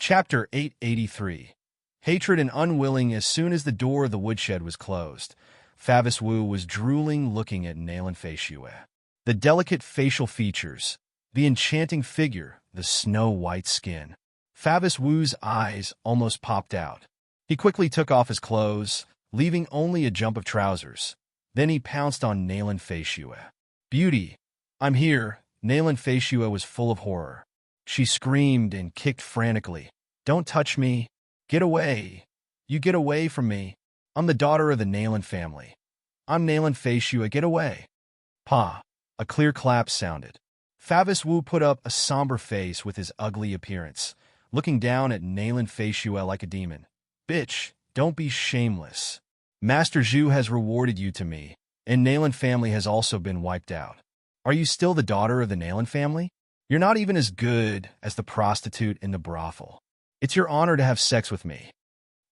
Chapter 883. Hatred and unwilling. As soon as the door of the woodshed was closed, Favis Wu was drooling, looking at Nailan Feishue. The delicate facial features, the enchanting figure, the snow-white skin. Favis Wu's eyes almost popped out. He quickly took off his clothes, leaving only a jump of trousers. Then he pounced on Nailan Feishue. "Beauty, I'm here." Nailan Feishue was full of horror. She screamed and kicked frantically. "Don't touch me. Get away. You get away from me. I'm the daughter of the Nailan family. I'm Nailan Feishue. Get away." Pa. A clear clap sounded. Favis Wu put up a somber face with his ugly appearance, looking down at Nailan Feishue like a demon. "Bitch, don't be shameless. Master Zhu has rewarded you to me, and Nailan family has also been wiped out. Are you still the daughter of the Nailan family? You're not even as good as the prostitute in the brothel. It's your honor to have sex with me."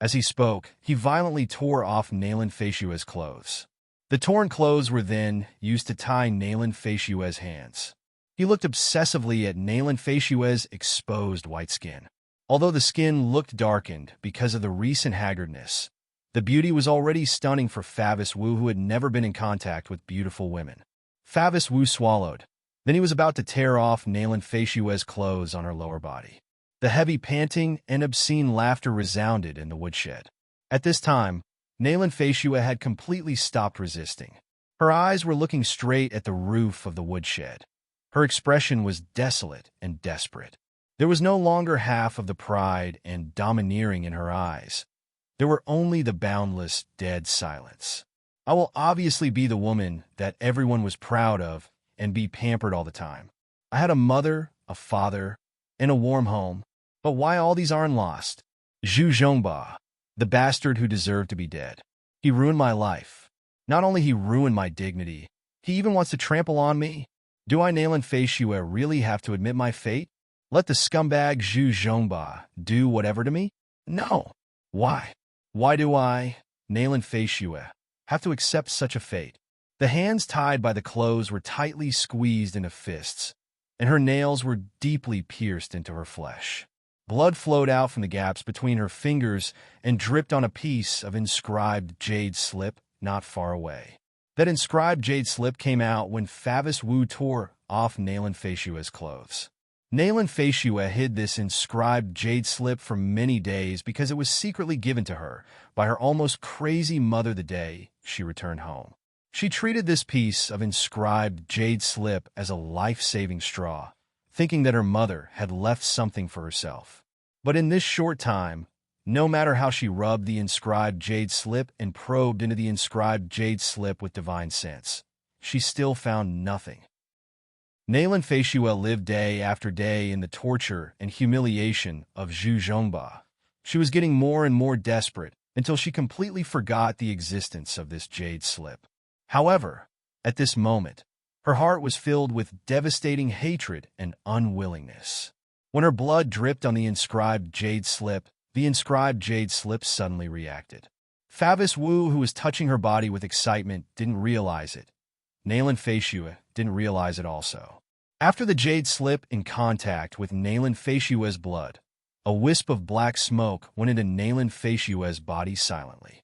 As he spoke, he violently tore off Nailan Feishue's clothes. The torn clothes were then used to tie Nailan Feishue's hands. He looked obsessively at Nailan Feishue's exposed white skin. Although the skin looked darkened because of the recent haggardness, the beauty was already stunning for Favis Wu, who had never been in contact with beautiful women. Favis Wu swallowed. Then he was about to tear off Nailan Feishue's clothes on her lower body. The heavy panting and obscene laughter resounded in the woodshed. At this time, Nailan Feishue had completely stopped resisting. Her eyes were looking straight at the roof of the woodshed. Her expression was desolate and desperate. There was no longer half of the pride and domineering in her eyes. There were only the boundless, dead silence. "I will obviously be the woman that everyone was proud of and be pampered all the time. I had a mother, a father, and a warm home. But why all these aren't lost? Zhu Zhongba, the bastard who deserved to be dead. He ruined my life. Not only he ruined my dignity, he even wants to trample on me. Do I, Nailan Feishue, really have to admit my fate? Let the scumbag Zhu Zhongba do whatever to me? No. Why? Why do I, Nailan Feishue, have to accept such a fate?" The hands tied by the clothes were tightly squeezed into fists, and her nails were deeply pierced into her flesh. Blood flowed out from the gaps between her fingers and dripped on a piece of inscribed jade slip not far away. That inscribed jade slip came out when Favis Wu tore off Nailan Feishue's clothes. Nailan Feishue hid this inscribed jade slip for many days because it was secretly given to her by her almost crazy mother the day she returned home. She treated this piece of inscribed jade slip as a life-saving straw, thinking that her mother had left something for herself. But in this short time, no matter how she rubbed the inscribed jade slip and probed into the inscribed jade slip with divine sense, she still found nothing. Nailan Feishue lived day after day in the torture and humiliation of Zhu Zhongba. She was getting more and more desperate until she completely forgot the existence of this jade slip. However, at this moment, her heart was filled with devastating hatred and unwillingness. When her blood dripped on the inscribed jade slip suddenly reacted. Favis Wu, who was touching her body with excitement, didn't realize it. Nailan Feishue didn't realize it also. After the jade slip in contact with Nailan Feishue's blood, a wisp of black smoke went into Nailan Feishue's body silently.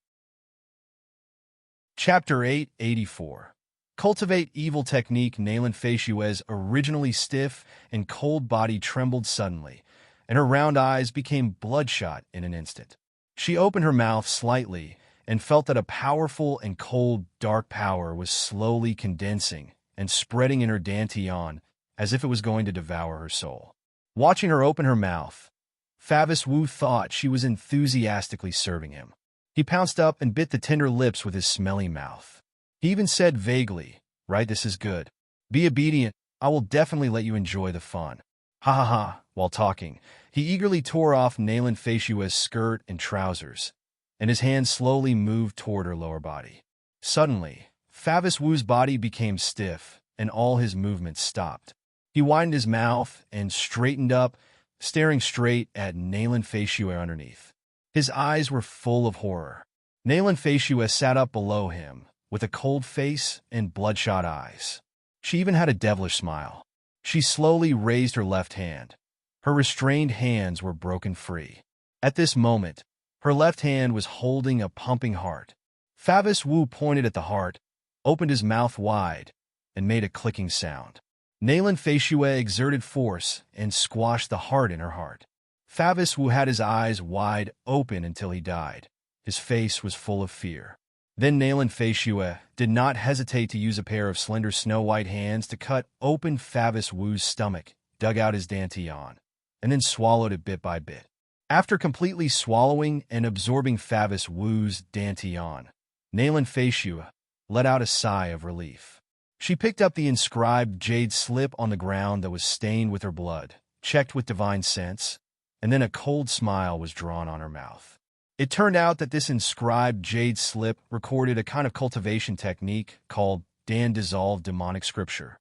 Chapter 884. Cultivate evil technique. Nailan Feishue's originally stiff and cold body trembled suddenly, and her round eyes became bloodshot in an instant. She opened her mouth slightly and felt that a powerful and cold, dark power was slowly condensing and spreading in her dantian as if it was going to devour her soul. Watching her open her mouth, Favis Wu thought she was enthusiastically serving him. He pounced up and bit the tender lips with his smelly mouth. He even said vaguely, "Right, this is good. Be obedient. I will definitely let you enjoy the fun." Ha ha ha. While talking, he eagerly tore off Nailan Feishue's skirt and trousers, and his hand slowly moved toward her lower body. Suddenly, Favis Wu's body became stiff, and all his movements stopped. He widened his mouth and straightened up, staring straight at Nailan Feishue underneath. His eyes were full of horror. Nailan Feishue sat up below him, with a cold face and bloodshot eyes. She even had a devilish smile. She slowly raised her left hand, Her restrained hands were broken free. At this moment, her left hand was holding a pumping heart. Favis Wu pointed at the heart, opened his mouth wide, and made a clicking sound. Nalan Feishue exerted force and squashed the heart in her heart. Favis Wu had his eyes wide open until he died. His face was full of fear. Then Nalan Feishue did not hesitate to use a pair of slender snow-white hands to cut open Favis Wu's stomach, dug out his dantian, and then swallowed it bit by bit. After completely swallowing and absorbing Favis Wu's dantian, Nalan Feishue let out a sigh of relief. She picked up the inscribed jade slip on the ground that was stained with her blood, checked with divine sense, and then a cold smile was drawn on her mouth. It turned out that this inscribed jade slip recorded a kind of cultivation technique called Dan-dissolved demonic scripture.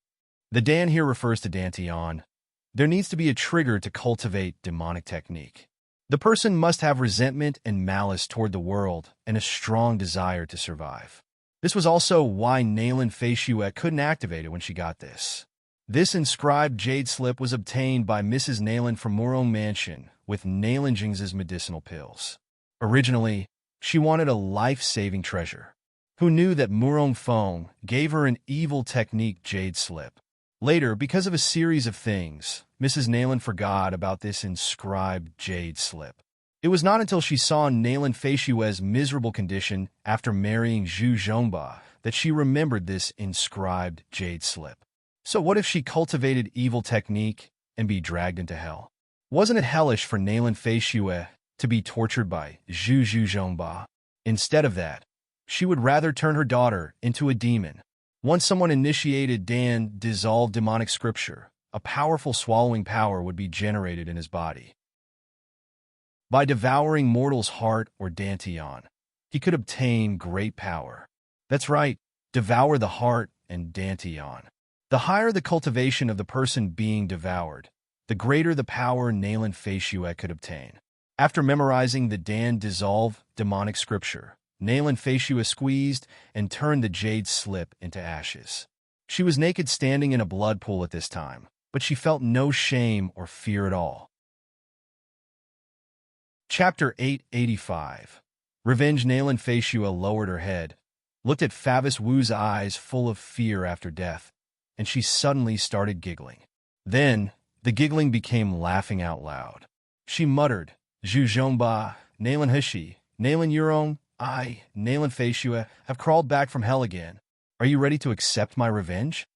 The Dan here refers to dantian. There needs to be a trigger to cultivate demonic technique. The person must have resentment and malice toward the world and a strong desire to survive. This was also why Nalan Feishue couldn't activate it when she got this. This inscribed jade slip was obtained by Mrs. Nalan from Murong Mansion with Nalan Jings's medicinal pills. Originally, she wanted a life-saving treasure. Who knew that Murong Fong gave her an evil technique jade slip? Later, because of a series of things, Mrs. Nalan forgot about this inscribed jade slip. It was not until she saw Nalan Feishue's miserable condition after marrying Zhu Zhongba that she remembered this inscribed jade slip. So what if she cultivated evil technique and be dragged into hell? Wasn't it hellish for Nalan Feishue to be tortured by Zhu Zhongba? Instead of that, she would rather turn her daughter into a demon. Once someone initiated Dan-dissolved demonic scripture, a powerful swallowing power would be generated in his body. By devouring mortal's heart or dantian, he could obtain great power. That's right, devour the heart and dantian. The higher the cultivation of the person being devoured, the greater the power Nalan Feishue could obtain. After memorizing the Dan-dissolved demonic scripture, Nalan Feishue squeezed and turned the jade slip into ashes. She was naked standing in a blood pool at this time, but she felt no shame or fear at all. Chapter 885. Revenge. Nalan Feishue lowered her head, looked at Favis Wu's eyes full of fear after death, and she suddenly started giggling. Then, the giggling became laughing out loud. She muttered, Zhu Zhongba, Nalan Hishi, Nalan Yurong, I, Nalan Feishue, have crawled back from hell again. Are you ready to accept my revenge?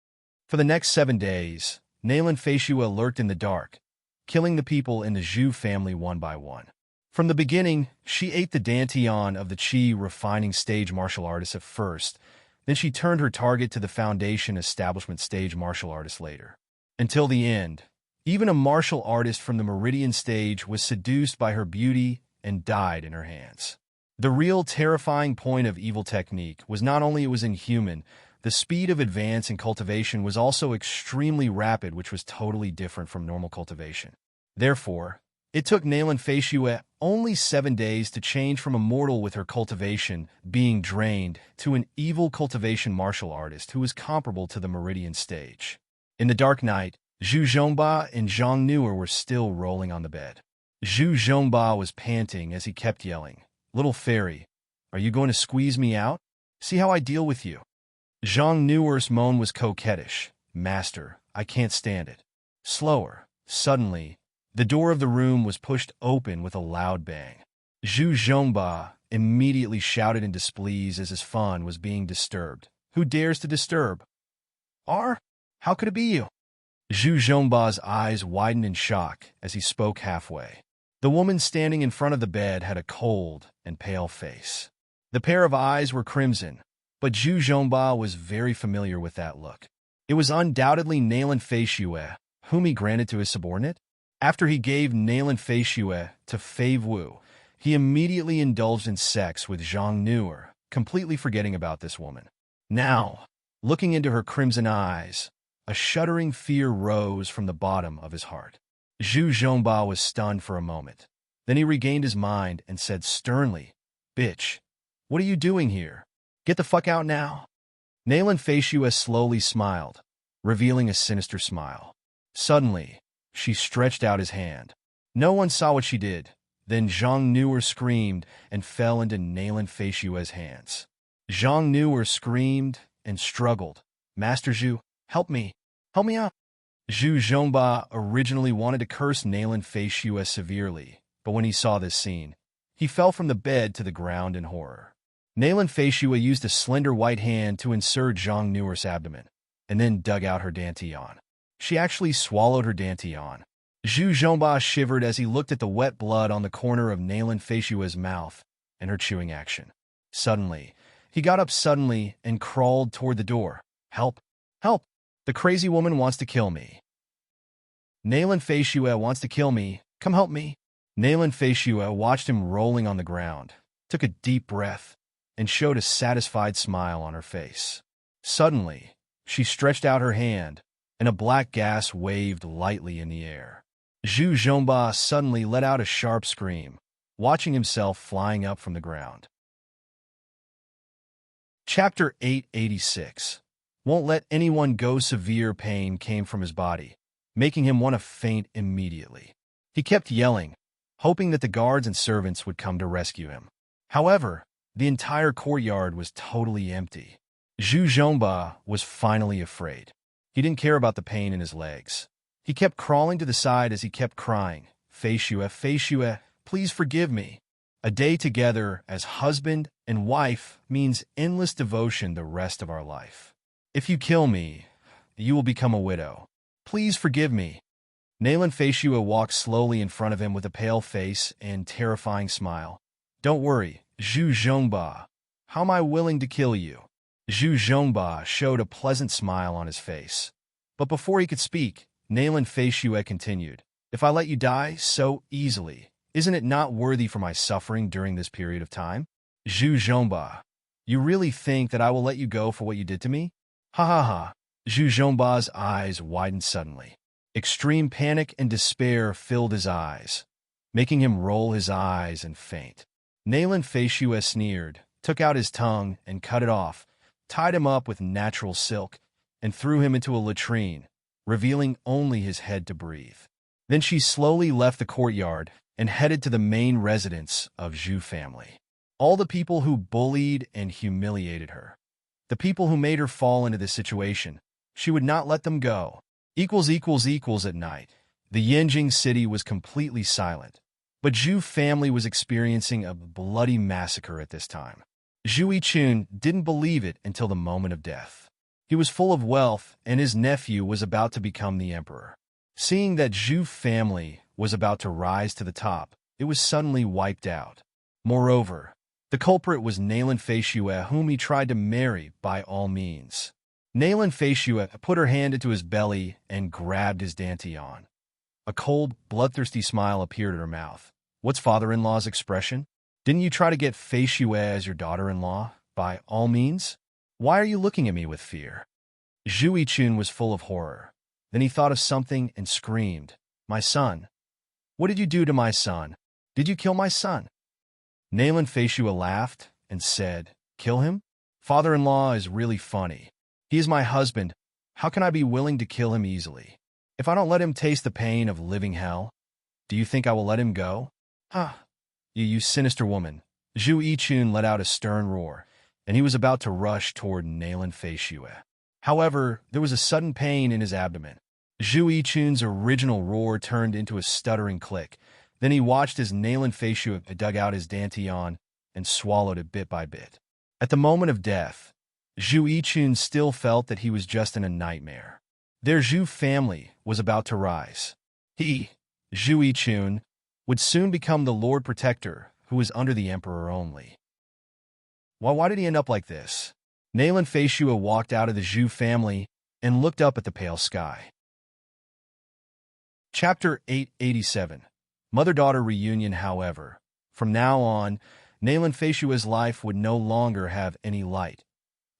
For the next 7 days, Nalan Feishue lurked in the dark, killing the people in the Zhu family one by one. From the beginning, she ate the dantian of the Qi refining stage martial artist at first, then she turned her target to the foundation establishment stage martial artist later. Until the end, even a martial artist from the Meridian stage was seduced by her beauty and died in her hands. The real terrifying point of evil technique was not only it was inhuman, the speed of advance in cultivation was also extremely rapid, which was totally different from normal cultivation. Therefore, it took Nalan Feishue only 7 days to change from a mortal with her cultivation being drained to an evil cultivation martial artist who was comparable to the Meridian stage. In the dark night, Zhu Zhongba and Zhang Nuer were still rolling on the bed. Zhu Zhongba was panting as he kept yelling, Little fairy, are you going to squeeze me out? See how I deal with you. Zhang Nuer's moan was coquettish. Master, I can't stand it. Slower. Suddenly, the door of the room was pushed open with a loud bang. Zhu Zhongba immediately shouted in displease as his fun was being disturbed. Who dares to disturb? How could it be you? Zhu Zhongba's eyes widened in shock as he spoke halfway. The woman standing in front of the bed had a cold and pale face. The pair of eyes were crimson, but Zhu Zhongba was very familiar with that look. It was undoubtedly Nalan Feishue, whom he granted to his subordinate. After he gave Nalan Feishue to Fei Wu, he immediately indulged in sex with Zhang Nuer, completely forgetting about this woman. Now, looking into her crimson eyes, a shuddering fear rose from the bottom of his heart. Zhu Zhongba was stunned for a moment. Then he regained his mind and said sternly, Bitch, what are you doing here? Get the fuck out now. Nalan Feishue slowly smiled, revealing a sinister smile. Suddenly, She stretched out his hand. No one saw what she did. Then Zhang Nuer screamed and fell into Nayland Feishue's hands. Zhang Nuer screamed and struggled. Master Zhu, help me. Help me out. Zhu Zhongba originally wanted to curse Nayland Feishue severely, but when he saw this scene, he fell from the bed to the ground in horror. Nayland Feishue used a slender white hand to insert Zhang Nuer's abdomen, and then dug out her dantian. She actually swallowed her dantian. Zhu Zhongba shivered as he looked at the wet blood on the corner of Nayland Feishue's mouth and her chewing action. Suddenly, he got up suddenly and crawled toward the door. Help! Help! The crazy woman wants to kill me. Nayland Feishue wants to kill me. Come help me. Nayland Feishue watched him rolling on the ground, took a deep breath, and showed a satisfied smile on her face. Suddenly, she stretched out her hand, and a black gas waved lightly in the air. Zhu Zhongba suddenly let out a sharp scream, watching himself flying up from the ground. Chapter 886. Won't let anyone go. Severe pain came from his body, making him want to faint immediately. He kept yelling, hoping that the guards and servants would come to rescue him. However, the entire courtyard was totally empty. Zhu Zhongba was finally afraid. He didn't care about the pain in his legs. He kept crawling to the side as he kept crying, Feishue, Feishue, please forgive me. A day together as husband and wife means endless devotion the rest of our life. If you kill me, you will become a widow. Please forgive me. Nayland Feishue walked slowly in front of him with a pale face and terrifying smile. Don't worry, Zhu Zhongba. How am I willing to kill you? Zhu Zhongba showed a pleasant smile on his face. But before he could speak, Nayland Feishue continued, if I let you die so easily, isn't it not worthy for my suffering during this period of time? Zhu Zhongba, you really think that I will let you go for what you did to me? Ha ha ha. Zhu Zhongba's eyes widened suddenly. Extreme panic and despair filled his eyes, making him roll his eyes and faint. Nayland Feishue sneered, took out his tongue and cut it off, tied him up with natural silk, and threw him into a latrine, revealing only his head to breathe. Then she slowly left the courtyard and headed to the main residence of Zhu family. All the people who bullied and humiliated her, the people who made her fall into this situation, she would not let them go. At night, the Yanjing city was completely silent, but Zhu family was experiencing a bloody massacre at this time. Zhu Yichun didn't believe it until the moment of death. He was full of wealth, and his nephew was about to become the emperor. Seeing that Zhu family was about to rise to the top, it was suddenly wiped out. Moreover, the culprit was Nayland Feishue, whom he tried to marry by all means. Nayland Feishue put her hand into his belly and grabbed his dantian. A cold, bloodthirsty smile appeared at her mouth. What's father-in-law's expression? Didn't you try to get Feishue as your daughter-in-law, by all means? Why are you looking at me with fear? Zhu Yichun was full of horror. Then he thought of something and screamed, My son! What did you do to my son? Did you kill my son? Nayland Feishue laughed and said, Kill him? Father-in-law is really funny. He is my husband. How can I be willing to kill him easily? If I don't let him taste the pain of living hell, do you think I will let him go? Ah, you sinister woman. Zhu Yichun let out a stern roar, and he was about to rush toward Nayland Feishue. However, there was a sudden pain in his abdomen. Zhu Yichun's original roar turned into a stuttering click. Then he watched as Nayland Feishue dug out his dantian and swallowed it bit by bit. At the moment of death, Zhu Yichun still felt that he was just in a nightmare. Their Zhu family was about to rise. He, Zhu Yichun, would soon become the Lord Protector, who was under the Emperor only. Why did he end up like this? Nayland Feishue walked out of the Zhu family and looked up at the pale sky. Chapter 887. Mother-daughter reunion. However, from now on, Nayland Feishue's life would no longer have any light,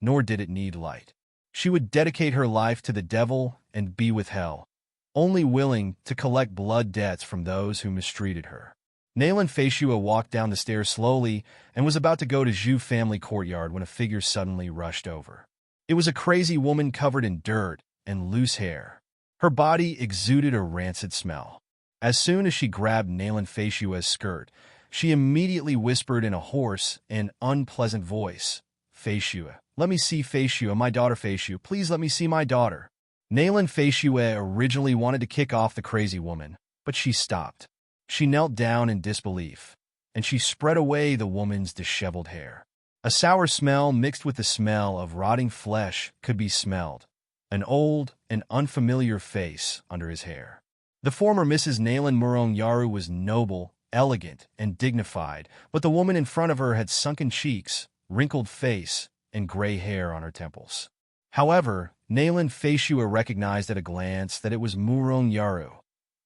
nor did it need light. She would dedicate her life to the devil and be with hell, only willing to collect blood debts from those who mistreated her. Nayland Feishue walked down the stairs slowly and was about to go to Zhu family courtyard when a figure suddenly rushed over. It was a crazy woman covered in dirt and loose hair. Her body exuded a rancid smell. As soon as she grabbed Nayland Feishue's skirt, she immediately whispered in a hoarse and unpleasant voice, "Feishue, let me see Feishue, my daughter Feishue. Please let me see my daughter." Nayland Feishue originally wanted to kick off the crazy woman, but she stopped. She knelt down in disbelief, and she spread away the woman's disheveled hair. A sour smell mixed with the smell of rotting flesh could be smelled, an old and unfamiliar face under his hair. The former Mrs. Nayland Murong Yaru was noble, elegant, and dignified, but the woman in front of her had sunken cheeks, wrinkled face, and gray hair on her temples. However, Nayland Feishue recognized at a glance that it was Murong Yaru,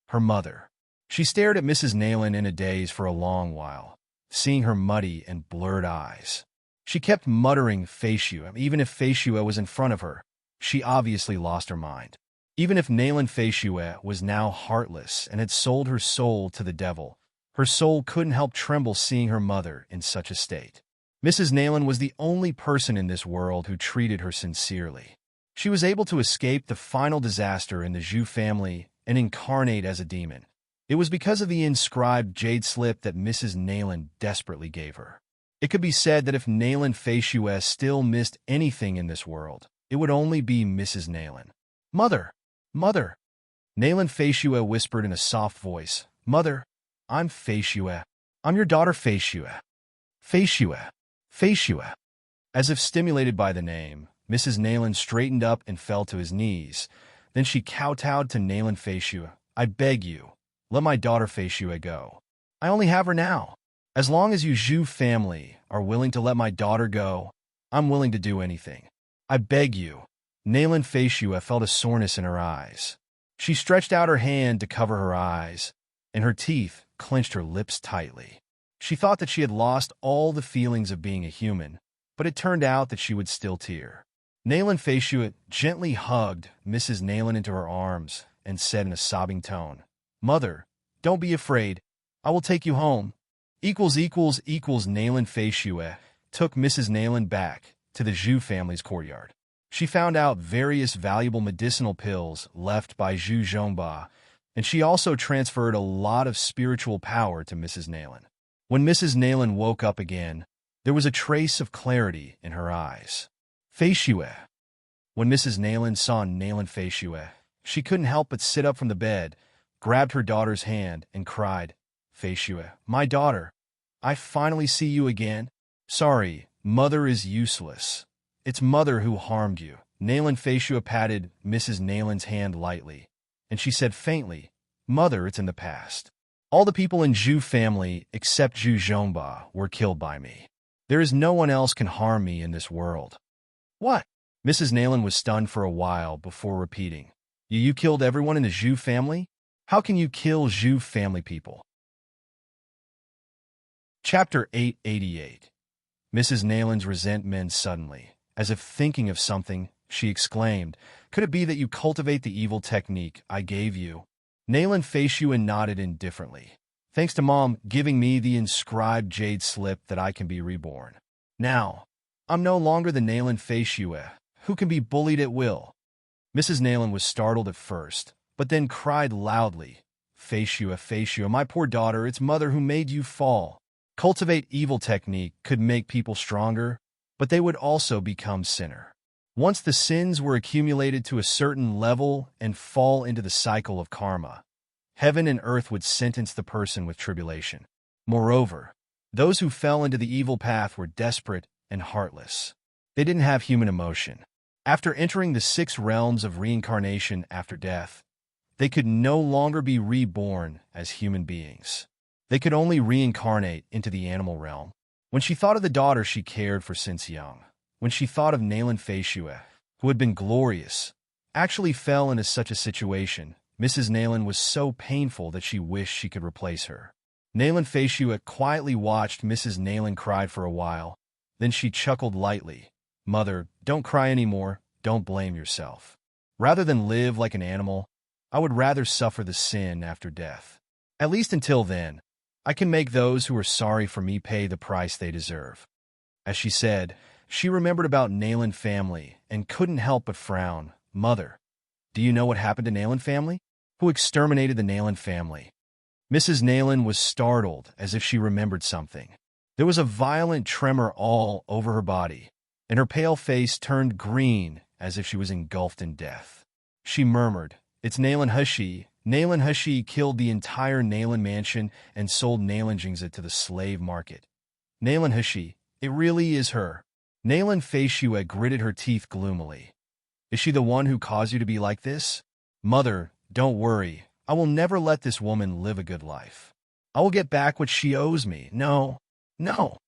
her mother. She stared at Mrs. Nayland in a daze for a long while, seeing her muddy and blurred eyes. She kept muttering Feishue, even if Feishue was in front of her. She obviously lost her mind. Even if Nayland Feishue was now heartless and had sold her soul to the devil, her soul couldn't help tremble seeing her mother in such a state. Mrs. Nayland was the only person in this world who treated her sincerely. She was able to escape the final disaster in the Zhu family and incarnate as a demon. It was because of the inscribed jade slip that Mrs. Nayland desperately gave her. It could be said that if Nayland Feishue still missed anything in this world, it would only be Mrs. Nayland. "Mother! Mother!" Nayland Feishue whispered in a soft voice. "Mother, I'm Feishue. I'm your daughter Feishue. Feishue. Feishue." As if stimulated by the name, Mrs. Nayland straightened up and fell to his knees. Then she kowtowed to Nayland Feishue. "I beg you, let my daughter Feishue go. I only have her now. As long as you Zhu family are willing to let my daughter go, I'm willing to do anything. I beg you." Nayland Feishue felt a soreness in her eyes. She stretched out her hand to cover her eyes, and her teeth clenched her lips tightly. She thought that she had lost all the feelings of being a human, but it turned out that she would still tear. Nayland Feishue gently hugged Mrs. Nayland into her arms and said in a sobbing tone, "Mother, don't be afraid. I will take you home." Nayland Feishue took Mrs. Nayland back to the Zhu family's courtyard. She found out various valuable medicinal pills left by Zhu Zhongba, and she also transferred a lot of spiritual power to Mrs. Nayland. When Mrs. Nayland woke up again, there was a trace of clarity in her eyes. "Feishue." When Mrs. Nayland saw Nayland Feishue, she couldn't help but sit up from the bed, grabbed her daughter's hand, and cried, "Feishue, my daughter, I finally see you again. Sorry, mother is useless. It's mother who harmed you." Nayland Feishue patted Mrs. Nayland's hand lightly, and she said faintly, "Mother, it's in the past. All the people in Zhu family except Zhu Zhongba were killed by me. There is no one else can harm me in this world." "What?" Mrs. Nayland was stunned for a while before repeating, You killed everyone in the Zhu family? How can you kill Zhu family people?" Chapter 888. Mrs. Nayland's resentment suddenly. As if thinking of something, she exclaimed, "Could it be that you cultivate the evil technique I gave you?" Nayland Feishue nodded indifferently. "Thanks to Mom giving me the inscribed jade slip that I can be reborn. Now, I'm no longer the Nayland Feishue, who can be bullied at will." Mrs. Nayland was startled at first, but then cried loudly, "Feishue, Feishue, my poor daughter, it's mother who made you fall." Cultivate evil technique could make people stronger, but they would also become sinner. Once the sins were accumulated to a certain level and fall into the cycle of karma, heaven and earth would sentence the person with tribulation. Moreover, those who fell into the evil path were desperate and heartless. They didn't have human emotion. After entering the 6 realms of reincarnation after death, they could no longer be reborn as human beings. They could only reincarnate into the animal realm. When she thought of the daughter she cared for since young, when she thought of Nayland Feishue, who had been glorious, actually fell into such a situation, Mrs. Nayland was so painful that she wished she could replace her. Nayland Feishue quietly watched Mrs. Nayland cry for a while. Then she chuckled lightly. "Mother, don't cry anymore. Don't blame yourself. Rather than live like an animal, I would rather suffer the sin after death. At least until then, I can make those who are sorry for me pay the price they deserve." As she said, she remembered about Nayland family and couldn't help but frown. "Mother, Do you know what happened to Nayland family? Who exterminated the Nayland family? Mrs. Nayland was startled, as if she remembered something. There was a violent tremor all over her body, and her pale face turned green as if she was engulfed in death. She murmured, "It's Nayland Hushi. Nayland Hushi killed the entire Nayland mansion and sold Nayland Jingza to the slave market. Nayland Hushi, it really is her." Nayland Feishue gritted her teeth gloomily. "Is she the one who caused you to be like this?" "Mother, don't worry. I will never let this woman live a good life. I will get back what she owes me. No, no."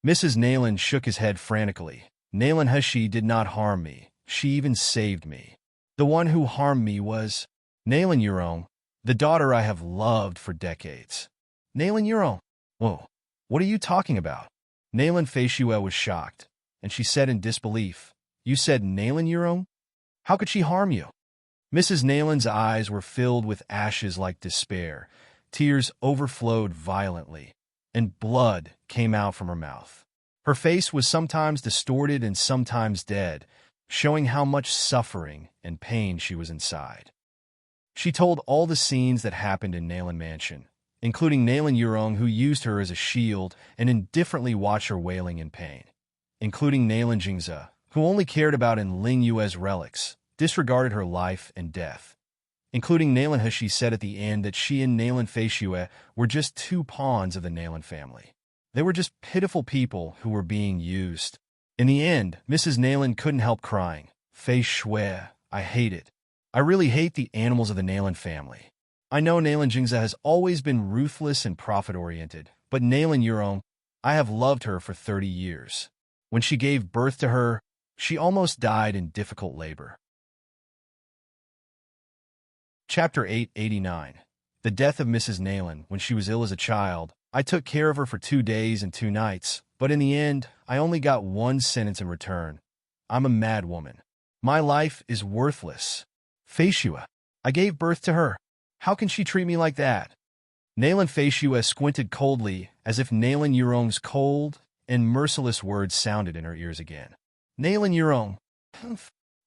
Mrs. Nayland shook his head frantically. "Nayland Hushi did not harm me. She even saved me. The one who harmed me was Nayland Yurong, the daughter I have loved for decades." "Nayland Yurong? Whoa, what are you talking about?" Nayland Feishue was shocked, and she said in disbelief, "You said Nayland Yurong? How could she harm you?" Mrs. Nayland's eyes were filled with ashes like despair. Tears overflowed violently, and blood came out from her mouth. Her face was sometimes distorted and sometimes dead, showing how much suffering and pain she was inside. She told all the scenes that happened in Nayland Mansion, including Nayland Yurong, who used her as a shield and indifferently watched her wailing in pain, including Nayland Jingza, who only cared about Ling Yue's relics, disregarded her life and death, including Nayland Hushi said at the end that she and Nayland Feishue were just two pawns of the Nayland family. They were just pitiful people who were being used. In the end, Mrs. Nayland couldn't help crying. "Feishue, I hate it. I really hate the animals of the Nayland family. I know Nayland Jingza has always been ruthless and profit-oriented, but Nayland Yurong, I have loved her for 30 years. When she gave birth to her, she almost died in difficult labor." Chapter 889. The death of Mrs. Nayland. When she was ill as a child, I took care of her for 2 days and 2 nights, but in the end, I only got one sentence in return. "I'm a mad woman. My life is worthless. Feishue, I gave birth to her. How can she treat me like that?" Nayland Feishue squinted coldly, as if Nayland Yurong's cold and merciless words sounded in her ears again. "Nayland Yurong.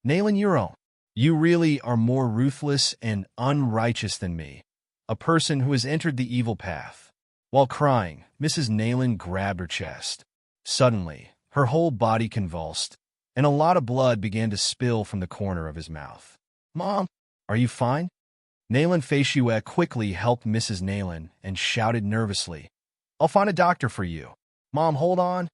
Nayland Yurong. You really are more ruthless and unrighteous than me, a person who has entered the evil path." While crying, Mrs. Nayland grabbed her chest. Suddenly, her whole body convulsed, and a lot of blood began to spill from the corner of his mouth. "Mom, are you fine?" Nayland Feishue quickly helped Mrs. Nayland and shouted nervously, "I'll find a doctor for you. Mom, hold on."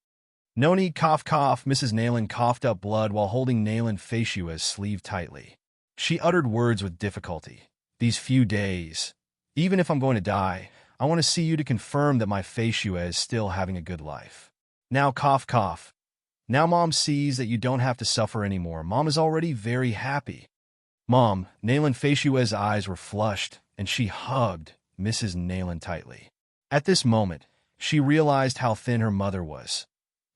"No need, cough, cough." Mrs. Nayland coughed up blood while holding Nayland Feishue's sleeve tightly. She uttered words with difficulty. "These few days. Even if I'm going to die, I want to see you to confirm that my Feishue is still having a good life. Now cough, cough. Now Mom sees that you don't have to suffer anymore. Mom is already very happy." "Mom," Nayland Feishue's eyes were flushed, and she hugged Mrs. Nayland tightly. At this moment, she realized how thin her mother was.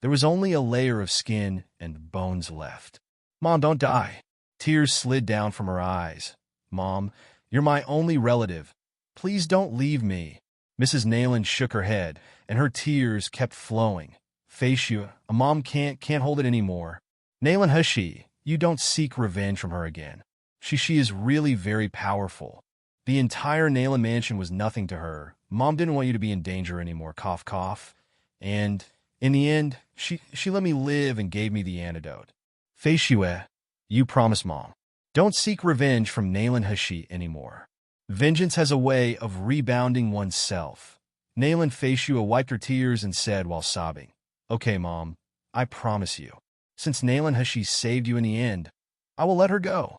There was only a layer of skin and bones left. "Mom, don't die." Tears slid down from her eyes. "Mom, you're my only relative. Please don't leave me." Mrs. Nayland shook her head, and her tears kept flowing. "Feishue, a mom can't hold it anymore. Nayland Hushi, you don't seek revenge from her again. She is really very powerful. The entire Nayland mansion was nothing to her. Mom didn't want you to be in danger anymore, cough, cough. And in the end, she let me live and gave me the antidote. Feishue, you promise Mom. Don't seek revenge from Nayland Hushi anymore. Vengeance has a way of rebounding oneself." Nayland Feishue wiped her tears and said while sobbing, "Okay, Mom, I promise you. Since Nayland Hushi saved you in the end, I will let her go."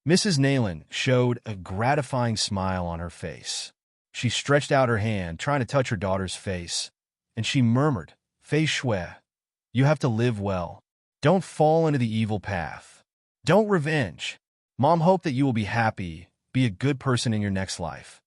Mrs. Nayland showed a gratifying smile on her face. She stretched out her hand, trying to touch her daughter's face, and she murmured, "Feishue, you have to live well. Don't fall into the evil path. Don't revenge. Mom hoped that you will be happy, be a good person in your next life.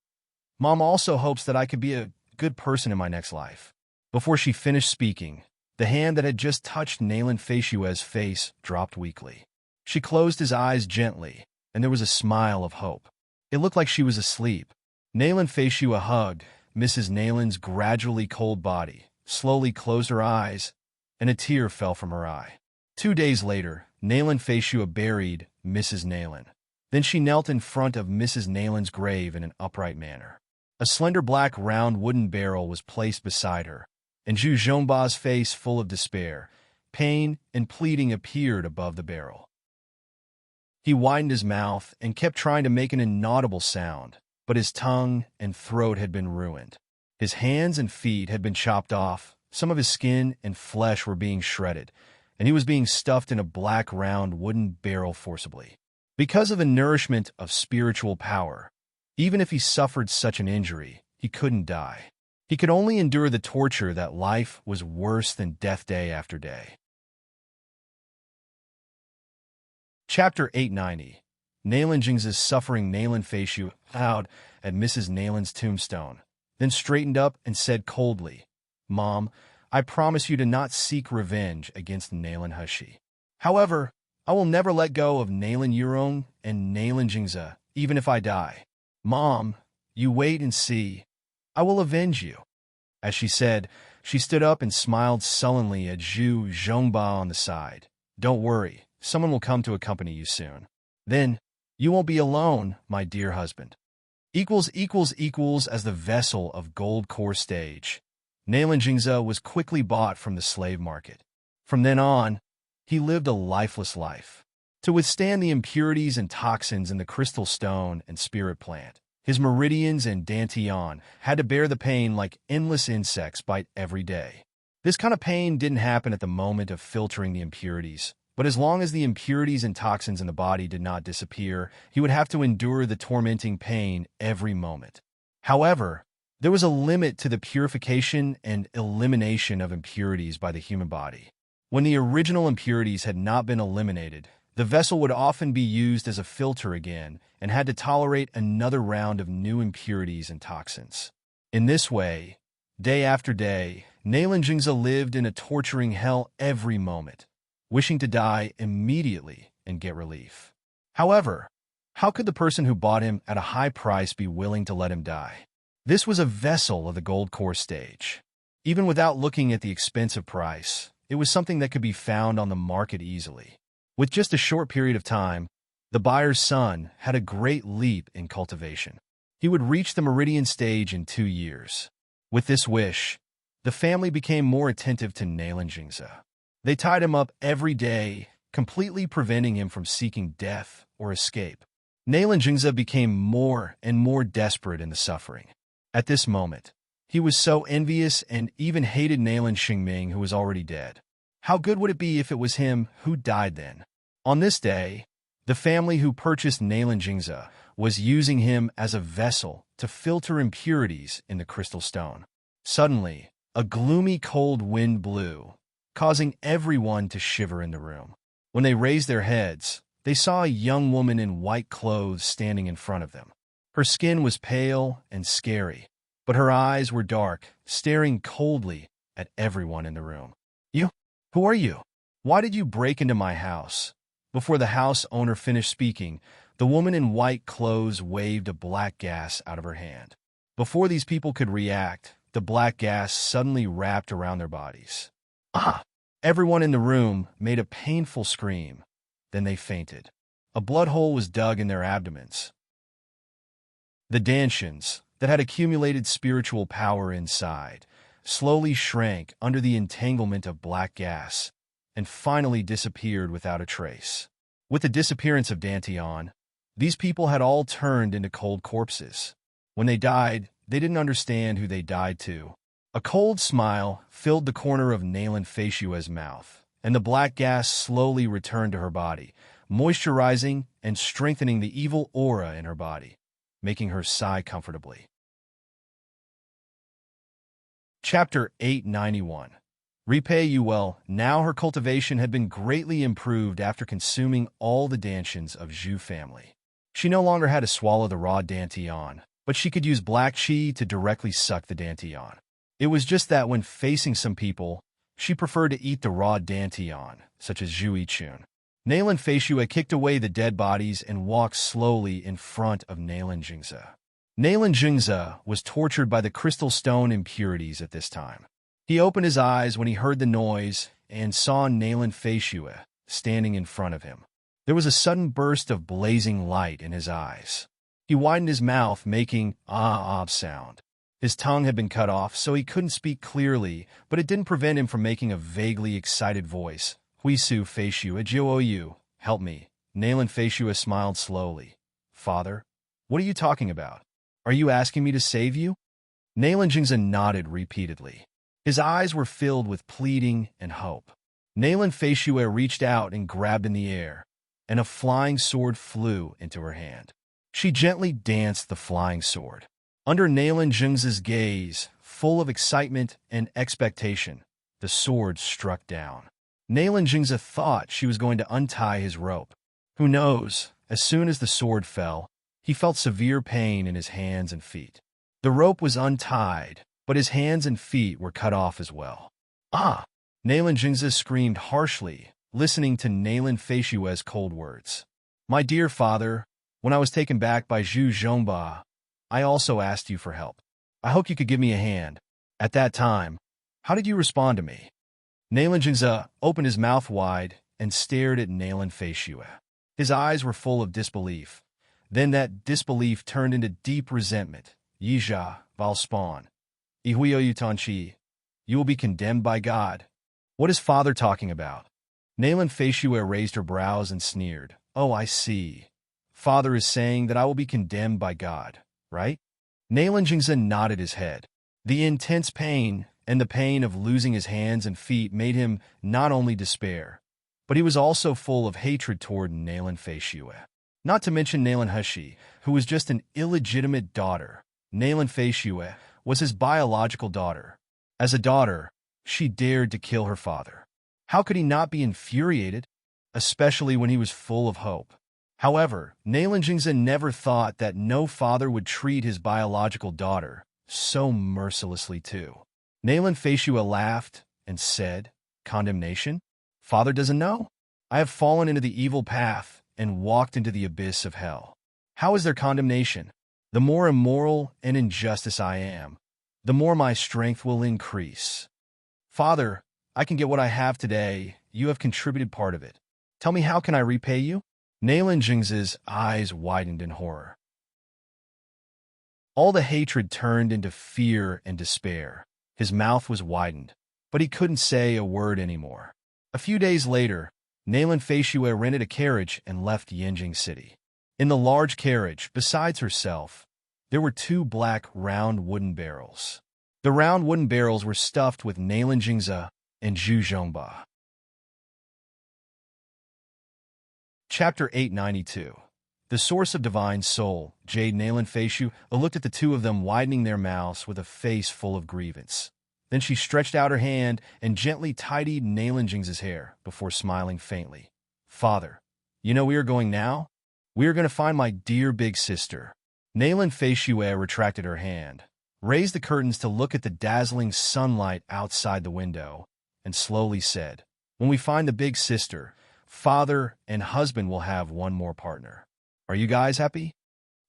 Mom also hopes that I could be a good person in my next life." Before she finished speaking, the hand that had just touched Nayland Feishue's face dropped weakly. She closed his eyes gently, and there was a smile of hope. It looked like she was asleep. Nayland Feishue hugged Mrs. Nayland's gradually cold body, slowly closed her eyes, and a tear fell from her eye. 2 days later, Nayland Feishue buried Mrs. Nayland. Then she knelt in front of Mrs. Nayland's grave in an upright manner. A slender black round wooden barrel was placed beside her, and Zhu Zhongba's face full of despair, pain, and pleading appeared above the barrel. He widened his mouth and kept trying to make an inaudible sound, but his tongue and throat had been ruined. His hands and feet had been chopped off, some of his skin and flesh were being shredded, and he was being stuffed in a black round wooden barrel forcibly. Because of a nourishment of spiritual power, even if he suffered such an injury, he couldn't die. He could only endure the torture that life was worse than death day after day. Chapter 890. Nayland Jing's suffering. Nayland Feishu bowed at Mrs. Nayland's tombstone, then straightened up and said coldly, "Mom, I promise you to not seek revenge against Nayland Hushi. However, I will never let go of Nayland Yurong and Nayland Jingze, even if I die. Mom, you wait and see. I will avenge you." As she said, she stood up and smiled sullenly at Zhu Zhongba on the side. "Don't worry, someone will come to accompany you soon. Then, you won't be alone, my dear husband." As the vessel of gold core stage, Nayland Jingze was quickly bought from the slave market. From then on, he lived a lifeless life. To withstand the impurities and toxins in the crystal stone and spirit plant, his meridians and dantian had to bear the pain like endless insects bite every day. This kind of pain didn't happen at the moment of filtering the impurities, but as long as the impurities and toxins in the body did not disappear, he would have to endure the tormenting pain every moment. However, there was a limit to the purification and elimination of impurities by the human body. When the original impurities had not been eliminated, the vessel would often be used as a filter again and had to tolerate another round of new impurities and toxins. In this way, day after day, Nayland Jingze lived in a torturing hell every moment, wishing to die immediately and get relief. However, how could the person who bought him at a high price be willing to let him die? This was a vessel of the gold core stage. Even without looking at the expensive price, it was something that could be found on the market easily. With just a short period of time, the buyer's son had a great leap in cultivation. He would reach the meridian stage in 2 years. With this wish, the family became more attentive to Nayland Jingze. They tied him up every day, completely preventing him from seeking death or escape. Nayland Jingze became more and more desperate in the suffering. At this moment, he was so envious and even hated Nayland Xingming, who was already dead. How good would it be if it was him who died then? On this day, the family who purchased Nayland Jingze was using him as a vessel to filter impurities in the crystal stone. Suddenly, a gloomy cold wind blew, causing everyone to shiver in the room. When they raised their heads, they saw a young woman in white clothes standing in front of them. Her skin was pale and scary, but her eyes were dark, staring coldly at everyone in the room. "You? Who are you? Why did you break into my house?" Before the house owner finished speaking, the woman in white clothes waved a black gas out of her hand. Before these people could react, the black gas suddenly wrapped around their bodies. Ah! Everyone in the room made a painful scream. Then they fainted. A blood hole was dug in their abdomens. The dantians, that had accumulated spiritual power inside, slowly shrank under the entanglement of black gas and finally disappeared without a trace. With the disappearance of Dantian, these people had all turned into cold corpses. When they died, they didn't understand who they died to. A cold smile filled the corner of Nayland Feishua's mouth, and the black gas slowly returned to her body, moisturizing and strengthening the evil aura in her body, making her sigh comfortably. Chapter 891. Repay you well. Now her cultivation had been greatly improved after consuming all the dantians of Zhu family. She no longer had to swallow the raw dantian, but she could use black qi to directly suck the dantian. It was just that when facing some people, she preferred to eat the raw dantian, such as Zhu Yichun. Nayland Feishua kicked away the dead bodies and walked slowly in front of Nayland Jingze. Nayland Jingze was tortured by the crystal stone impurities at this time. He opened his eyes when he heard the noise and saw Nayland Feishua standing in front of him. There was a sudden burst of blazing light in his eyes. He widened his mouth, making ah sound. His tongue had been cut off, so he couldn't speak clearly, but it didn't prevent him from making a vaguely excited voice. Huisu Feishu Ajioyu, help me. Nalan Feishua smiled slowly. Father, what are you talking about? Are you asking me to save you? Nalan Jingza nodded repeatedly. His eyes were filled with pleading and hope. Nalan Feishua reached out and grabbed in the air, and a flying sword flew into her hand. She gently danced the flying sword. Under Nalan Jingza's gaze, full of excitement and expectation, the sword struck down. Nalan Jingza thought she was going to untie his rope. Who knows, as soon as the sword fell, he felt severe pain in his hands and feet. The rope was untied, but his hands and feet were cut off as well. Ah! Nalan Jingza screamed harshly, listening to Nalan Feishua's cold words. My dear father, when I was taken back by Zhu Zhongba, I also asked you for help. I hope you could give me a hand. At that time, how did you respond to me? Nalan Jingza opened his mouth wide and stared at Nalan Feishua. His eyes were full of disbelief. Then that disbelief turned into deep resentment. Yizha, Valspawn. Ihuyo Yutanchi. You will be condemned by God. What is father talking about? Nalan Feishua raised her brows and sneered. Oh, I see. Father is saying that I will be condemned by God, right? Nalan Jingza nodded his head. The intense pain and the pain of losing his hands and feet made him not only despair, but he was also full of hatred toward Nalan Feishua. Not to mention Nalan Hushi, who was just an illegitimate daughter. Nalan Feishua was his biological daughter. As a daughter, she dared to kill her father. How could he not be infuriated, especially when he was full of hope? However, Nalan Jingza never thought that no father would treat his biological daughter so mercilessly too. Nalan Feishua laughed and said, Condemnation? Father doesn't know. I have fallen into the evil path and walked into the abyss of hell. How is there condemnation? The more immoral and injustice I am, the more my strength will increase. Father, I can get what I have today. You have contributed part of it. Tell me, how can I repay you? Nalan Jingza's eyes widened in horror. All the hatred turned into fear and despair. His mouth was widened, but he couldn't say a word anymore. A few days later, Nalan Feishua rented a carriage and left Yanjing City. In the large carriage, besides herself, there were 2 black round wooden barrels. The round wooden barrels were stuffed with Nalan Jingza and Zhu Zhongba. Chapter 892. The Source of Divine Soul. Jade Nalan Feishu looked at the 2 of them, widening their mouths with a face full of grievance. Then she stretched out her hand and gently tidied Nalan Jingza's hair before smiling faintly. Father, you know we are going now? We are going to find my dear big sister. Nalan Feishua retracted her hand, raised the curtains to look at the dazzling sunlight outside the window, and slowly said, When we find the big sister, father and husband will have one more partner. Are you guys happy?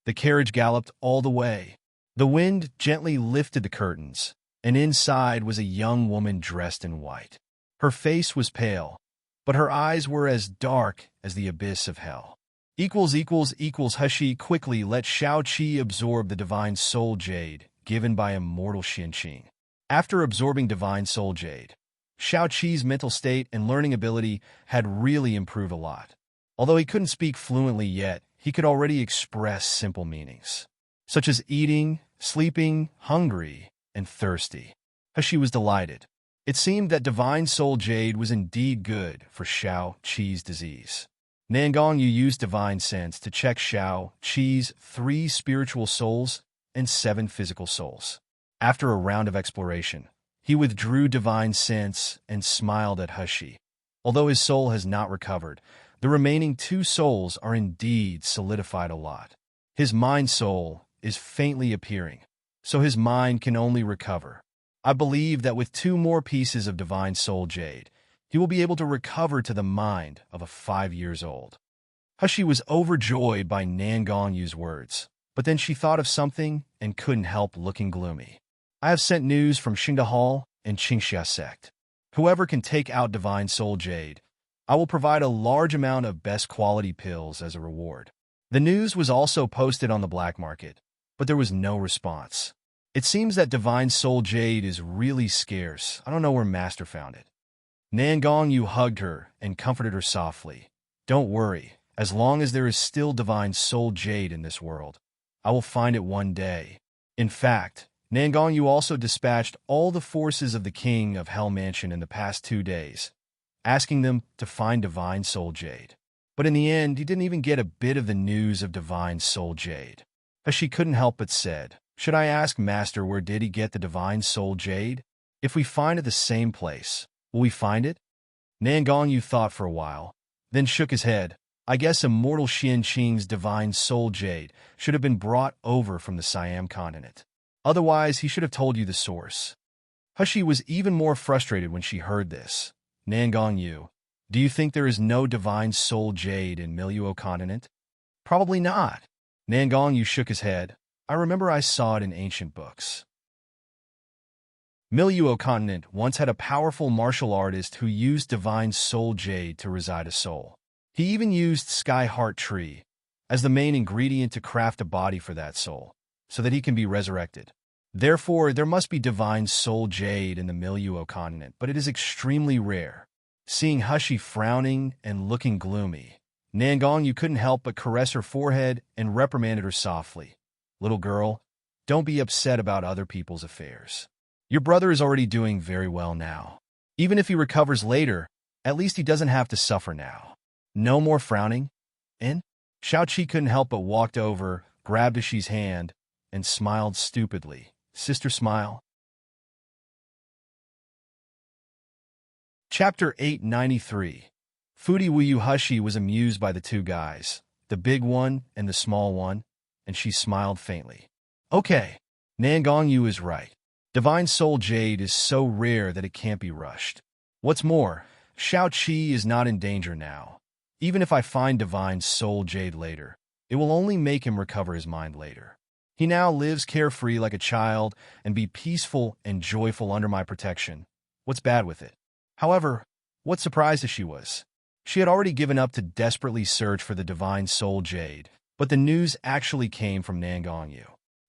The carriage galloped all the way. The wind gently lifted the curtains, and inside was a young woman dressed in white. Her face was pale, but her eyes were as dark as the abyss of hell. Hushi quickly let Shao Qi absorb the Divine Soul Jade given by immortal Xinqing. After absorbing Divine Soul Jade, Shao Qi's mental state and learning ability had really improved a lot. Although he couldn't speak fluently yet, he could already express simple meanings, such as eating, sleeping, hungry, and thirsty. Hushi was delighted. It seemed that Divine Soul Jade was indeed good for Shao Qi's disease. Nangong Yu used Divine Sense to check Shao Qi's 3 spiritual souls and 7 physical souls. After a round of exploration, he withdrew Divine Sense and smiled at Hushi. Although his soul has not recovered, the remaining 2 souls are indeed solidified a lot. His mind soul is faintly appearing, so his mind can only recover. I believe that with 2 more pieces of Divine Soul Jade, he will be able to recover to the mind of a 5 years old. Hushi was overjoyed by Nangong Yu's words, but then she thought of something and couldn't help looking gloomy. I have sent news from Xingda Hall and Qingxia Sect. Whoever can take out Divine Soul Jade, I will provide a large amount of best quality pills as a reward. The news was also posted on the black market, but there was no response. It seems that divine soul jade is really scarce. I don't know where Master found it. Nangong Yu hugged her and comforted her softly. Don't worry, as long as there is still divine soul jade in this world, I will find it one day. In fact, Nangong Yu also dispatched all the forces of the king of Hell Mansion in the past 2 days, asking them to find divine soul jade. But in the end, he didn't even get a bit of the news of divine soul jade. As she couldn't help but said, should I ask Master where did he get the divine soul jade? If we find it the same place, will we find it? Nangong Yu thought for a while, then shook his head. I guess immortal Xian Qing's divine soul jade should have been brought over from the Siam continent. Otherwise, he should have told you the source. Hushi was even more frustrated when she heard this. Nangong Yu, do you think there is no divine soul jade in Miluo continent? Probably not. Nangong Yu shook his head. I remember I saw it in ancient books. Miluo continent once had a powerful martial artist who used divine soul jade to reside a soul. He even used sky heart tree as the main ingredient to craft a body for that soul, so that he can be resurrected. Therefore, there must be divine soul jade in the Miluo continent, but it is extremely rare. Seeing Hushi frowning and looking gloomy, Nangong Yu couldn't help but caress her forehead and reprimanded her softly. Little girl, don't be upset about other people's affairs. Your brother is already doing very well now. Even if he recovers later, at least he doesn't have to suffer now. No more frowning, and Xiaoqi couldn't help but walked over, grabbed Ashi's hand, and smiled stupidly. Sister smile. Chapter 893. Fudi Wuyu Hushi was amused by the two guys, the big one and the small one, and she smiled faintly. Okay, Nangong Yu is right. Divine soul jade is so rare that it can't be rushed. What's more, Xiaoqi is not in danger now. Even if I find divine soul jade later, it will only make him recover his mind later. He now lives carefree like a child and be peaceful and joyful under my protection. What's bad with it? However, what surprised as she was, she had already given up to desperately search for the divine soul jade, but the news actually came from Nangong Yu.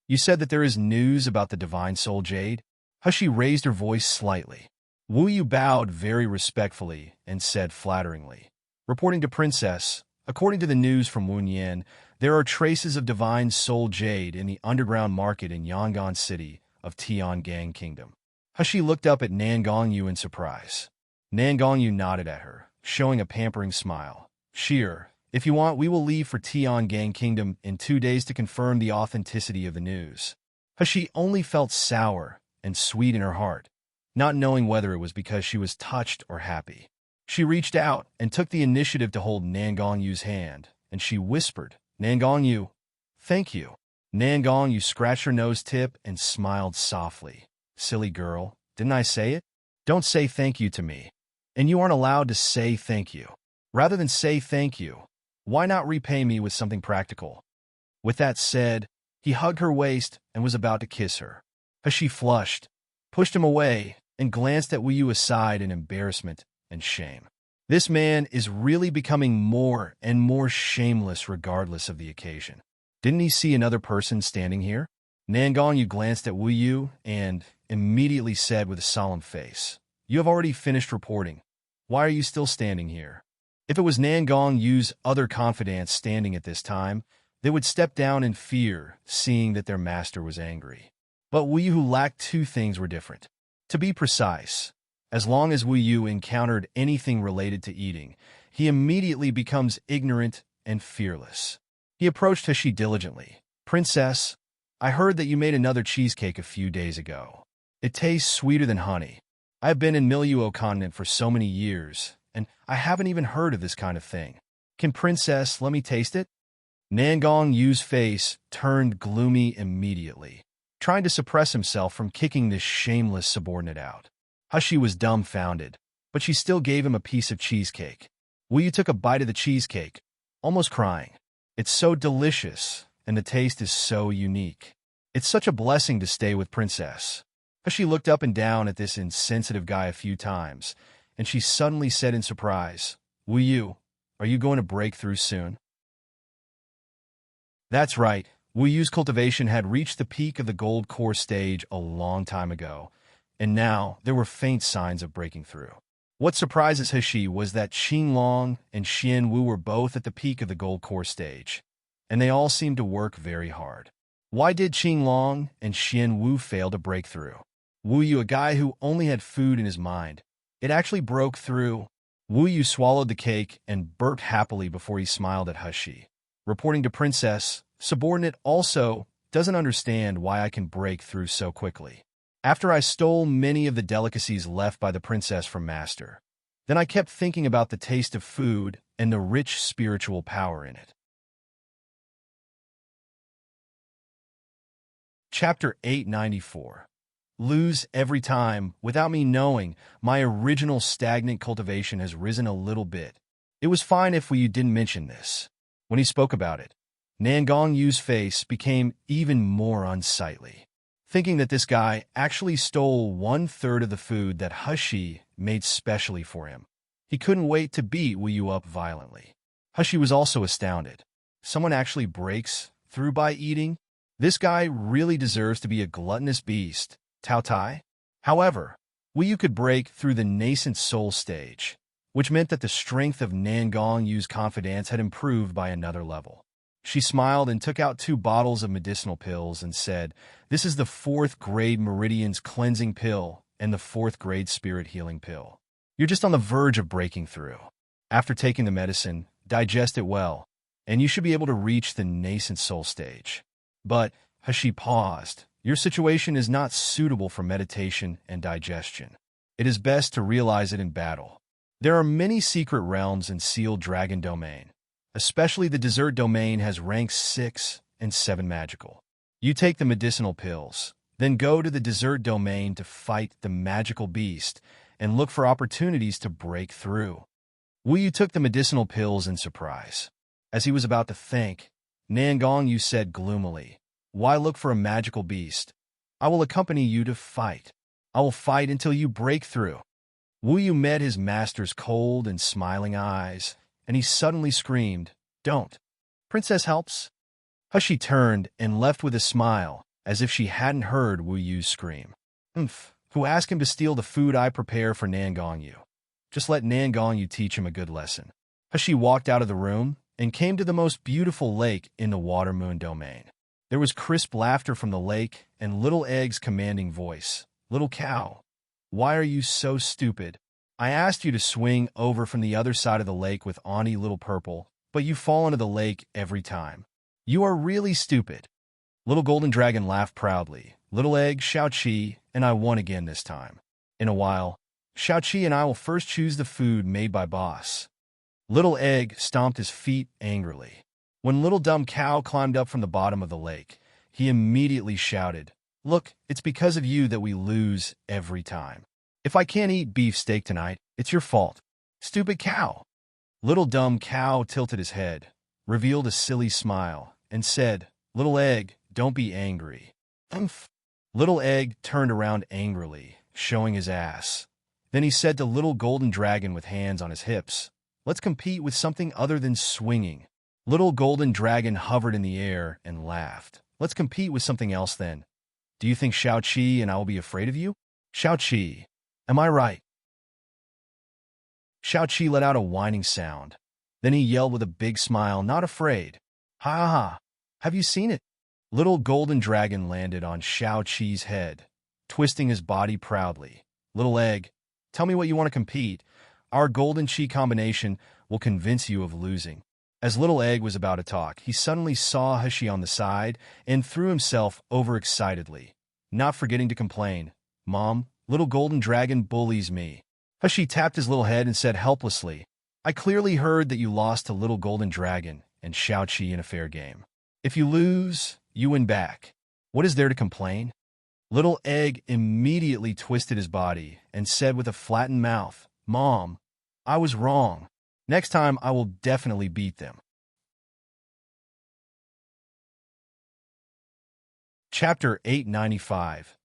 You said that there is news about the divine soul jade? Hushi raised her voice slightly. Wu Yu bowed very respectfully and said flatteringly, reporting to Princess, according to the news from Wunyan, there are traces of divine soul jade in the underground market in Yangon City of Tiangang Kingdom. Hushi looked up at Nangong Yu in surprise. Nangong Yu nodded at her, showing a pampering smile. Sure, if you want, we will leave for Tiangang Kingdom in 2 days to confirm the authenticity of the news. Hushi only felt sour and sweet in her heart, not knowing whether it was because she was touched or happy. She reached out and took the initiative to hold Nangong Yu's hand, and she whispered, Nangong Yu, thank you. Nangong Yu scratched her nose tip and smiled softly. Silly girl, didn't I say it? Don't say thank you to me. And you aren't allowed to say thank you. Rather than say thank you, why not repay me with something practical? With that said, he hugged her waist and was about to kiss her. As she flushed, pushed him away, and glanced at Wu Yu aside in embarrassment and shame. This man is really becoming more and more shameless regardless of the occasion. Didn't he see another person standing here? Nangong Yu glanced at Wu Yu and immediately said with a solemn face, You have already finished reporting. Why are you still standing here? If it was Nangong Yu's other confidants standing at this time, they would step down in fear, seeing that their master was angry. But Wu Yu, who lacked 2 things, were different. To be precise, as long as Wu Yu encountered anything related to eating, he immediately becomes ignorant and fearless. He approached Hashi diligently. Princess, I heard that you made another cheesecake a few days ago. It tastes sweeter than honey. I've been in Miluo continent for so many years, and I haven't even heard of this kind of thing. Can Princess let me taste it? Nangong Yu's face turned gloomy immediately, trying to suppress himself from kicking this shameless subordinate out. Hushi was dumbfounded, but she still gave him a piece of cheesecake. Wu Yu took a bite of the cheesecake, almost crying. It's so delicious, and the taste is so unique. It's such a blessing to stay with Princess. Hushi looked up and down at this insensitive guy a few times, and she suddenly said in surprise, Wu Yu, are you going to break through soon? That's right. Wu Yu's cultivation had reached the peak of the gold core stage a long time ago, and now there were faint signs of breaking through. What surprises He was that Qing Long and Xian Wu were both at the peak of the gold core stage, and they all seemed to work very hard. Why did Qing Long and Xian Wu fail to break through? Wu Yu, a guy who only had food in his mind, it actually broke through. Wu Yu swallowed the cake and burped happily before he smiled at He. Reporting to Princess, subordinate also doesn't understand why I can break through so quickly. After I stole many of the delicacies left by the princess from Master, then I kept thinking about the taste of food and the rich spiritual power in it. Chapter 894. Lose every time. Without me knowing, my original stagnant cultivation has risen a little bit. It was fine if we didn't mention this. When he spoke about it, Nangong Yu's face became even more unsightly. Thinking that this guy actually stole 1/3 of the food that He made specially for him, he couldn't wait to beat Wu Yu up violently. He was also astounded. Someone actually breaks through by eating? This guy really deserves to be a gluttonous beast, Tao Tai. However, Wu Yu could break through the nascent soul stage, which meant that the strength of Nangong Yu's confidence had improved by another level. She smiled and took out 2 bottles of medicinal pills and said, "This is the 4th grade Meridian's cleansing pill and the 4th grade spirit healing pill. You're just on the verge of breaking through. After taking the medicine, digest it well, and you should be able to reach the nascent soul stage." But, He paused, "Your situation is not suitable for meditation and digestion. It is best to realize it in battle. There are many secret realms in Sealed Dragon Domain. Especially the Desert Domain has ranks 6 and 7 magical. You take the medicinal pills, then go to the Desert Domain to fight the magical beast and look for opportunities to break through." Wu Yu took the medicinal pills in surprise. As he was about to think, Nangong Yu said gloomily, "Why look for a magical beast? I will accompany you to fight. I will fight until you break through." Wu Yu met his master's cold and smiling eyes, and he suddenly screamed, "Don't. Princess helps." He turned and left with a smile, as if she hadn't heard Wu Yu's scream. Who asked him to steal the food I prepare for Nangong Yu? Just let Nangong Yu teach him a good lesson. He walked out of the room and came to the most beautiful lake in the Water Moon Domain. There was crisp laughter from the lake and Little Egg's commanding voice. "Little cow, why are you so stupid? I asked you to swing over from the other side of the lake with Auntie Little Purple, but you fall into the lake every time. You are really stupid." Little Golden Dragon laughed proudly. "Little Egg, Xiao-Qi, and I won again this time. In a while, Xiao-Qi and I will first choose the food made by Boss." Little Egg stomped his feet angrily. When Little Dumb Cow climbed up from the bottom of the lake, he immediately shouted, "Look, it's because of you that we lose every time. If I can't eat beef steak tonight, it's your fault. Stupid cow." Little Dumb Cow tilted his head, revealed a silly smile, and said, "Little Egg, don't be angry." Little Egg turned around angrily, showing his ass. Then he said to Little Golden Dragon with hands on his hips, "Let's compete with something other than swinging." Little Golden Dragon hovered in the air and laughed. "Let's compete with something else then. Do you think Xiao-Qi and I will be afraid of you?" "Xiao-Qi, am I right?" Xiao-Qi let out a whining sound. Then he yelled with a big smile, "Not afraid. Ha ha ha. Have you seen it?" Little Golden Dragon landed on Xiao-Qi's head, twisting his body proudly. "Little Egg, tell me what you want to compete. Our Golden Chi combination will convince you of losing." As Little Egg was about to talk, he suddenly saw He on the side and threw himself over excitedly, not forgetting to complain, "Mom, Little Golden Dragon bullies me." He tapped his little head and said helplessly, "I clearly heard that you lost to Little Golden Dragon and Xiao-Qi in a fair game. If you lose, you win back. What is there to complain?" Little Egg immediately twisted his body and said with a flattened mouth, "Mom, I was wrong. Next time I will definitely beat them." Chapter 895.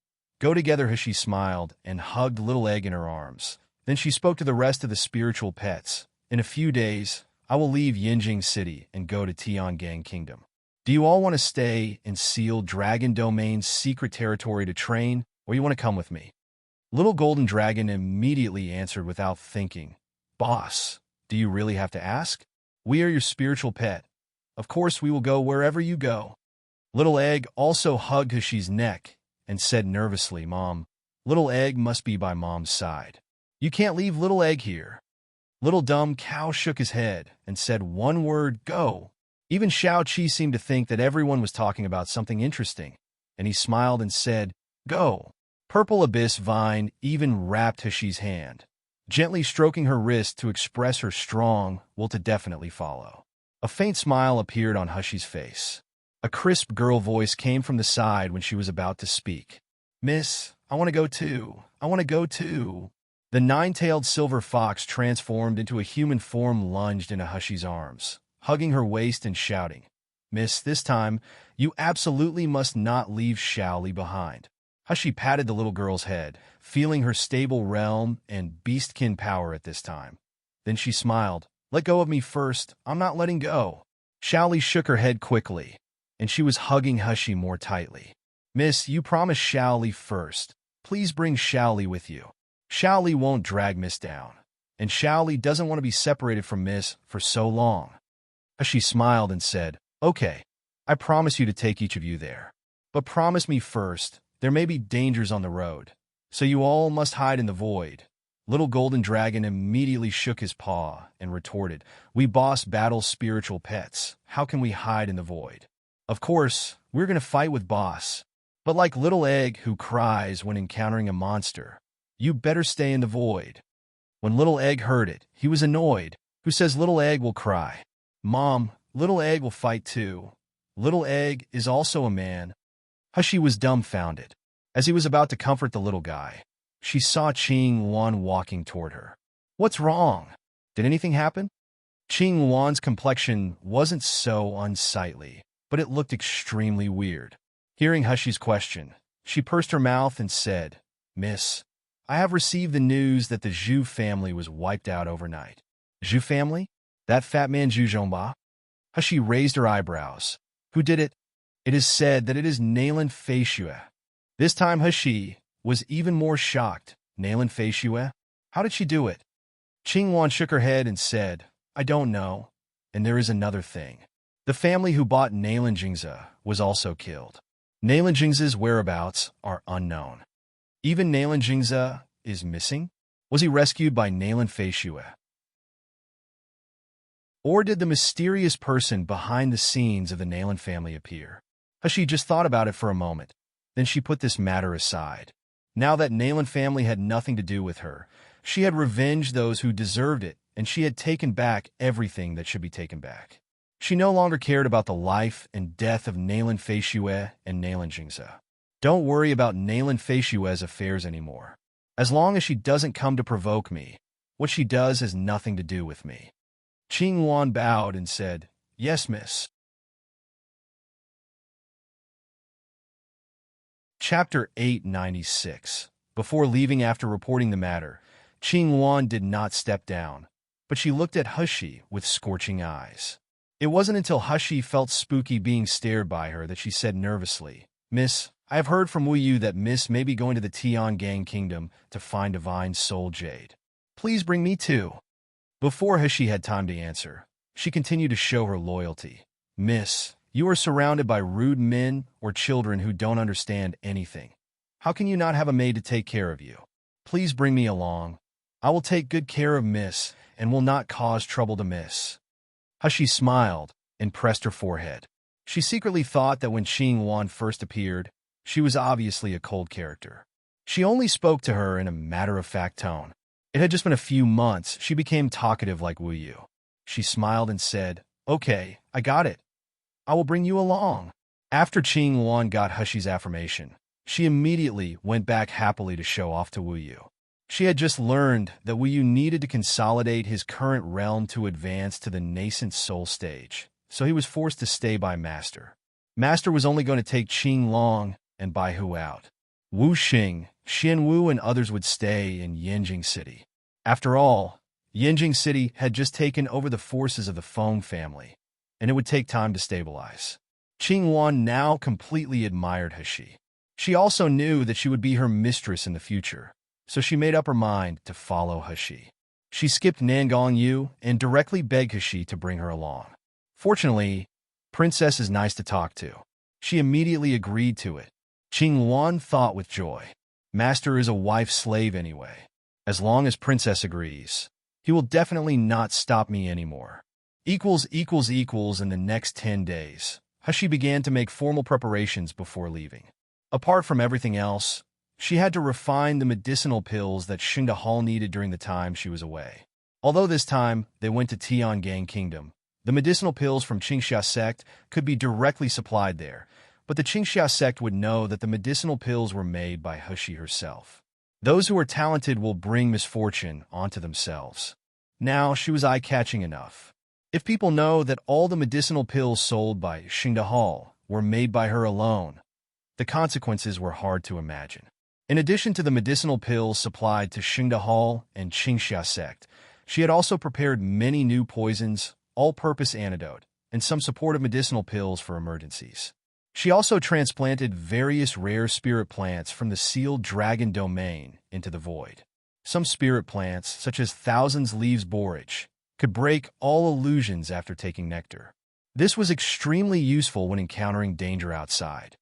Go together. She smiled and hugged Little Egg in her arms. Then she spoke to the rest of the spiritual pets. In a few days, I will leave Yinjing City and go to Tiangang Kingdom. Do you all want to stay in sealed Dragon Domain's secret territory to train, or you want to come with me? Little Golden Dragon immediately answered without thinking, Boss, do you really have to ask? We are your spiritual pet. Of course we will go wherever you go. Little Egg also hugged Hushi's neck and said nervously, Mom, Little Egg must be by Mom's side. You can't leave Little Egg here. Little Dumb Cow shook his head and said one word, Go. Even Xiao Qi seemed to think that everyone was talking about something interesting, and he smiled and said, Go. Purple Abyss Vine even wrapped Hushi's hand, gently stroking her wrist to express her strong will to definitely follow. A faint smile appeared on Hushi's face. A crisp girl voice came from the side when she was about to speak. Miss, I want to go too. I want to go too. The nine-tailed silver fox transformed into a human form lunged into Hushi's arms, hugging her waist and shouting, Miss, this time, you absolutely must not leave Xiaoli behind. Hushi patted the little girl's head, feeling her stable realm and beastkin power at this time. Then she smiled, Let go of me first, I'm not letting go. Xiaoli shook her head quickly, and she was hugging Hushi more tightly. Miss, you promised Xiaoli first. Please bring Xiaoli with you. Xiaoli won't drag Miss down, and Xiaoli doesn't want to be separated from Miss for so long. Hushi smiled and said, Okay, I promise you to take each of you there. But promise me first, there may be dangers on the road, so you all must hide in the void. Little Golden Dragon immediately shook his paw and retorted, We boss battle spiritual pets. How can we hide in the void? Of course, we're going to fight with Boss. But like Little Egg who cries when encountering a monster, you better stay in the void. When Little Egg heard it, he was annoyed. Who says Little Egg will cry? Mom, Little Egg will fight too. Little Egg is also a man. Hushi was dumbfounded. As he was about to comfort the little guy, she saw Qing Wan walking toward her. What's wrong? Did anything happen? Qing Wan's complexion wasn't so unsightly, but it looked extremely weird. Hearing Hushi's question, she pursed her mouth and said, Miss, I have received the news that the Zhu family was wiped out overnight. Zhu family? That fat man Zhu Zhongba? Hushi raised her eyebrows. Who did it? It is said that it is Nailan Feishue. This time Hushi was even more shocked. Nailan Feishue? How did she do it? Qing Wan shook her head and said, I don't know. And there is another thing. The family who bought Nailan Jingze was also killed. Nailan Jingze's whereabouts are unknown. Even Nailan Jingze is missing? Was he rescued by Nailan Feishue? Or did the mysterious person behind the scenes of the Nailan family appear? Hushi just thought about it for a moment. Then she put this matter aside. Now that Nailan family had nothing to do with her, she had revenged those who deserved it, and she had taken back everything that should be taken back. She no longer cared about the life and death of Nailan Feishue and Nailan Jingze. Don't worry about Nailan Feishue's affairs anymore. As long as she doesn't come to provoke me, what she does has nothing to do with me. Qing Wan bowed and said, Yes, miss. Chapter 896. Before leaving after reporting the matter, Qing Wan did not step down, but she looked at Hushi with scorching eyes. It wasn't until Hushi felt spooky being stared by her that she said nervously, Miss, I have heard from Wu Yu that Miss may be going to the Tiangang Kingdom to find Divine Soul Jade. Please bring me too. Before Hushi had time to answer, she continued to show her loyalty. Miss, you are surrounded by rude men or children who don't understand anything. How can you not have a maid to take care of you? Please bring me along. I will take good care of Miss and will not cause trouble to Miss. Hushi smiled and pressed her forehead. She secretly thought that when Qing Wan first appeared, she was obviously a cold character. She only spoke to her in a matter-of-fact tone. It had just been a few months she became talkative like Wu Yu. She smiled and said, Okay, I got it. I will bring you along. After Qing Wan got Hushi's affirmation, she immediately went back happily to show off to Wu Yu. She had just learned that Wu Yu needed to consolidate his current realm to advance to the nascent soul stage, so he was forced to stay by Master. Master was only going to take Qing Long and Bai Hu out. Wu Xing, Xian Wu and others would stay in Yinjing City. After all, Yinjing City had just taken over the forces of the Feng family, and it would take time to stabilize. Qing Yuan now completely admired He. She also knew that she would be her mistress in the future, so she made up her mind to follow He. She skipped Nangong Yu and directly begged He to bring her along. Fortunately, Princess is nice to talk to. She immediately agreed to it. Qing Yuan thought with joy. Master is a wife's slave anyway. As long as Princess agrees, he will definitely not stop me anymore. In the next 10 days, He began to make formal preparations before leaving. Apart from everything else, she had to refine the medicinal pills that Xingda Hall needed during the time she was away. Although this time they went to Tiangang Kingdom, the medicinal pills from Qingxia sect could be directly supplied there, but the Qingxia sect would know that the medicinal pills were made by He herself. Those who are talented will bring misfortune onto themselves. Now she was eye-catching enough. If people know that all the medicinal pills sold by Xingda Hall were made by her alone, the consequences were hard to imagine. In addition to the medicinal pills supplied to Xingda Hall and Qingxia sect, she had also prepared many new poisons, all-purpose antidote, and some supportive medicinal pills for emergencies. She also transplanted various rare spirit plants from the sealed dragon domain into the void. Some spirit plants, such as Thousands Leaves Borage, could break all illusions after taking nectar. This was extremely useful when encountering danger outside.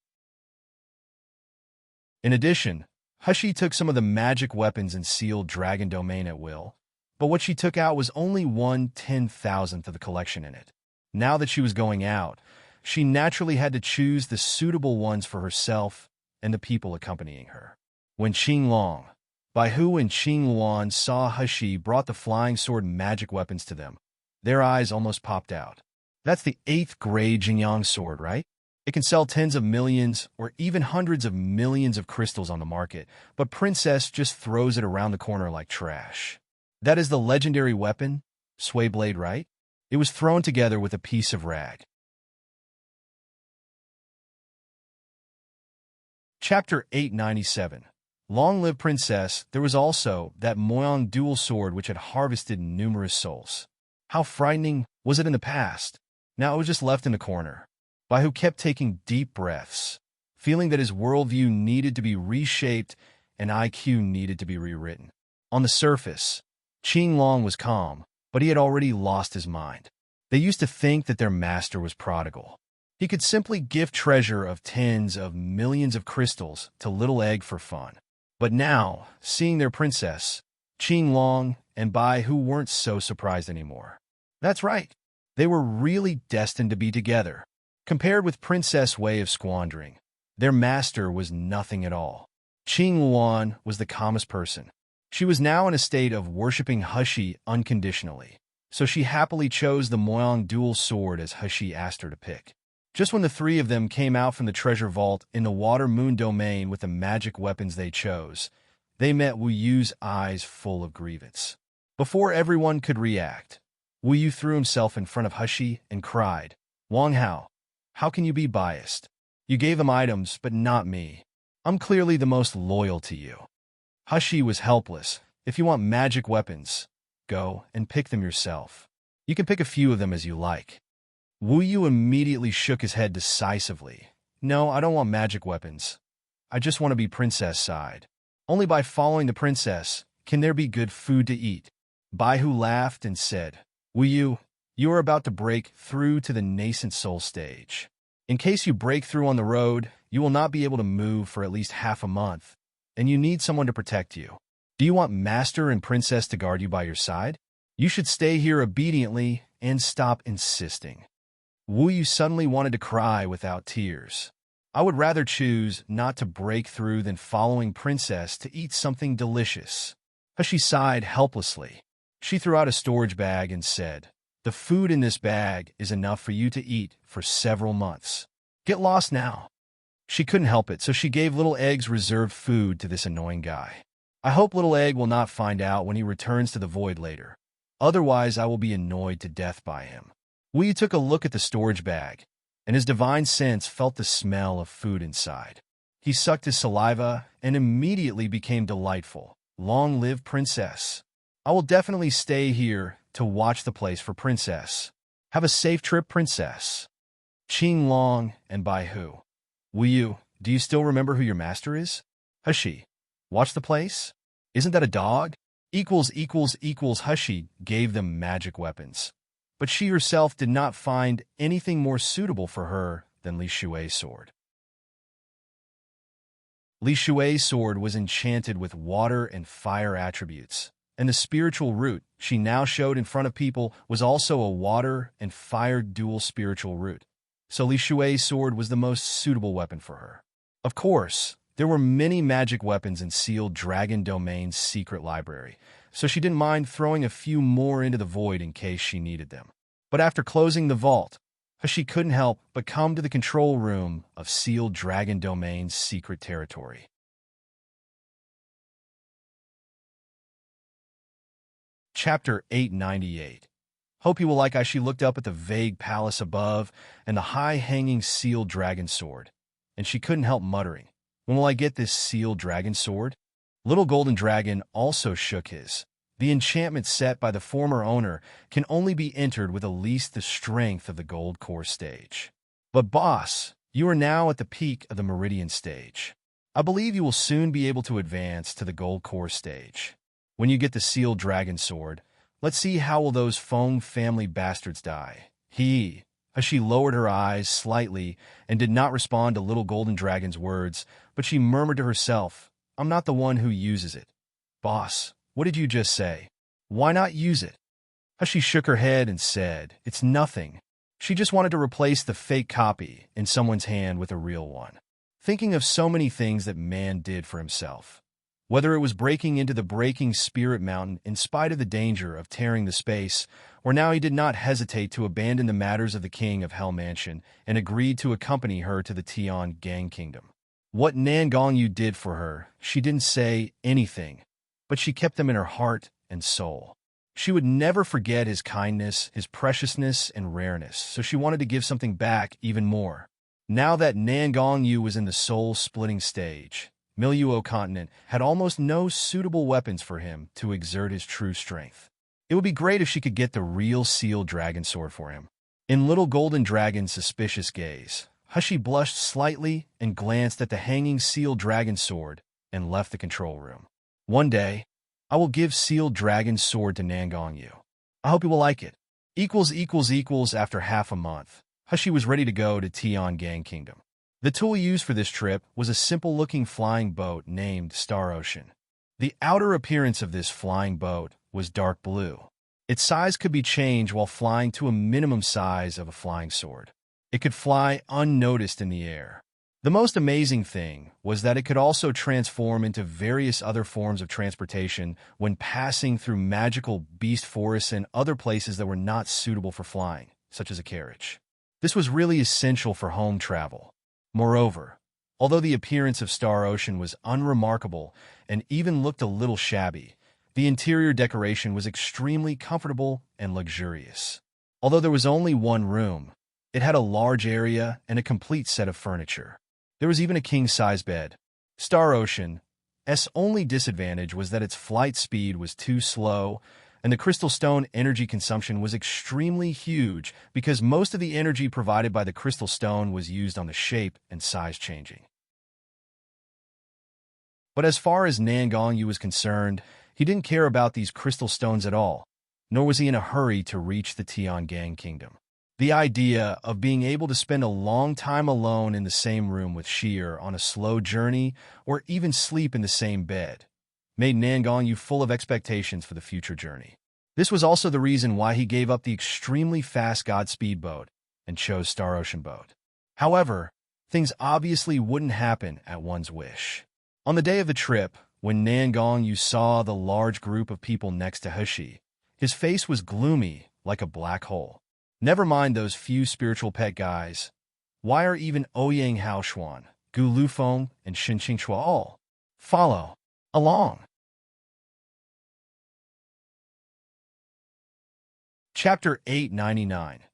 In addition, He took some of the magic weapons in sealed dragon domain at will, but what she took out was only 1/10,000th of the collection in it. Now that she was going out, she naturally had to choose the suitable ones for herself and the people accompanying her. When Qing Long, Baihu and Qing Yuan saw He brought the flying sword magic weapons to them, their eyes almost popped out. That's the 8th grade Jingyang sword, right? It can sell tens of millions or even hundreds of millions of crystals on the market, but Princess just throws it around the corner like trash. That is the legendary weapon, Sway Blade, right? It was thrown together with a piece of rag. Chapter 897. Long live Princess. There was also that Moyang dual sword which had harvested numerous souls. How frightening was it in the past? Now it was just left in the corner. Baihu kept taking deep breaths, feeling that his worldview needed to be reshaped and IQ needed to be rewritten. On the surface, Qing Long was calm, but he had already lost his mind. They used to think that their master was prodigal. He could simply gift treasure of tens of millions of crystals to Little Egg for fun. But now, seeing their princess, Qing Long and Baihu weren't so surprised anymore. That's right. They were really destined to be together. Compared with Princess' way of squandering, their master was nothing at all. Qing Yuan was the calmest person. She was now in a state of worshipping He unconditionally, so she happily chose the Moyang dual sword as He asked her to pick. Just when the three of them came out from the treasure vault in the Water Moon domain with the magic weapons they chose, they met Wu Yu's eyes full of grievance. Before everyone could react, Wu Yu threw himself in front of He and cried, "Wang Hao, how can you be biased? You gave them items, but not me. I'm clearly the most loyal to you." He was helpless. If you want magic weapons, go and pick them yourself. You can pick a few of them as you like. Wu Yu immediately shook his head decisively. No, I don't want magic weapons. I just want to be princess side. Only by following the princess can there be good food to eat. Baihu laughed and said, Wu Yu, you are about to break through to the nascent soul stage. In case you break through on the road, you will not be able to move for at least half a month, and you need someone to protect you. Do you want Master and Princess to guard you by your side? You should stay here obediently and stop insisting. Wu Yu suddenly wanted to cry without tears. I would rather choose not to break through than following Princess to eat something delicious. She sighed helplessly. She threw out a storage bag and said, the food in this bag is enough for you to eat for several months. Get lost now. She couldn't help it, so she gave Little Egg's reserved food to this annoying guy. I hope Little Egg will not find out when he returns to the void later. Otherwise, I will be annoyed to death by him. Wu Yu took a look at the storage bag, and his divine sense felt the smell of food inside. He sucked his saliva and immediately became delightful. Long live Princess. I will definitely stay here to watch the place for Princess. Have a safe trip, Princess. Qing Long, and by who? Do you still remember who your master is? Hushi. Watch the place? Isn't that a dog? Hushi gave them magic weapons. But she herself did not find anything more suitable for her than Li Shui's sword. Li Shui's sword was enchanted with water and fire attributes, and the spiritual root she now showed in front of people was also a water and fire dual spiritual root. So Li Shui's sword was the most suitable weapon for her. Of course, there were many magic weapons in Sealed Dragon Domain's secret library, so she didn't mind throwing a few more into the void in case she needed them. But after closing the vault, she couldn't help but come to the control room of Sealed Dragon Domain's secret territory. Chapter 898. Hope you will like how she looked up at the vague palace above and the high-hanging sealed dragon sword, and she couldn't help muttering, "When will I get this sealed dragon sword?" Little Golden Dragon also shook his. The enchantment set by the former owner can only be entered with at least the strength of the gold core stage. But boss, you are now at the peak of the meridian stage. I believe you will soon be able to advance to the gold core stage. When you get the sealed dragon sword, let's see how will those Feng family bastards die. She lowered her eyes slightly and did not respond to Little Golden Dragon's words, but she murmured to herself, "I'm not the one who uses it." Boss, what did you just say? Why not use it? She shook her head and said, "It's nothing." She just wanted to replace the fake copy in someone's hand with a real one. Thinking of so many things that man did for himself. Whether it was breaking into the breaking spirit mountain in spite of the danger of tearing the space, or now he did not hesitate to abandon the matters of the king of Hell Mansion and agreed to accompany her to the Tian Gang Kingdom. What Nangongyu did for her, she didn't say anything, but she kept them in her heart and soul. She would never forget his kindness, his preciousness, and rareness, so she wanted to give something back even more. Now that Nangongyu was in the soul-splitting stage, Miluo Continent had almost no suitable weapons for him to exert his true strength. It would be great if she could get the real sealed dragon sword for him. In Little Golden Dragon's suspicious gaze, Hushi blushed slightly and glanced at the hanging sealed dragon sword and left the control room. One day, I will give sealed dragon sword to Nangongyu. I hope you will like it. After half a month, Hushi was ready to go to Tian Gang Kingdom. The tool used for this trip was a simple-looking flying boat named Star Ocean. The outer appearance of this flying boat was dark blue. Its size could be changed while flying to a minimum size of a flying sword. It could fly unnoticed in the air. The most amazing thing was that it could also transform into various other forms of transportation when passing through magical beast forests and other places that were not suitable for flying, such as a carriage. This was really essential for home travel. Moreover, although the appearance of Star Ocean was unremarkable and even looked a little shabby, the interior decoration was extremely comfortable and luxurious. Although there was only one room, it had a large area and a complete set of furniture. There was even a king-size bed. Star Ocean's only disadvantage was that its flight speed was too slow, and the crystal stone energy consumption was extremely huge because most of the energy provided by the crystal stone was used on the shape and size changing. But as far as Nangongyu was concerned, he didn't care about these crystal stones at all, nor was he in a hurry to reach the Tian Gang Kingdom. The idea of being able to spend a long time alone in the same room with Sheer on a slow journey, or even sleep in the same bed, made Nangongyu full of expectations for the future journey. This was also the reason why he gave up the extremely fast Godspeed boat and chose Star Ocean boat. However, things obviously wouldn't happen at one's wish. On the day of the trip, when Nangongyu saw the large group of people next to Hushi, his face was gloomy like a black hole. Never mind those few spiritual pet guys. Why are even Ouyang Haoshuan, Gu Lufeng, and Xin Qingchua all follow along? Chapter 899.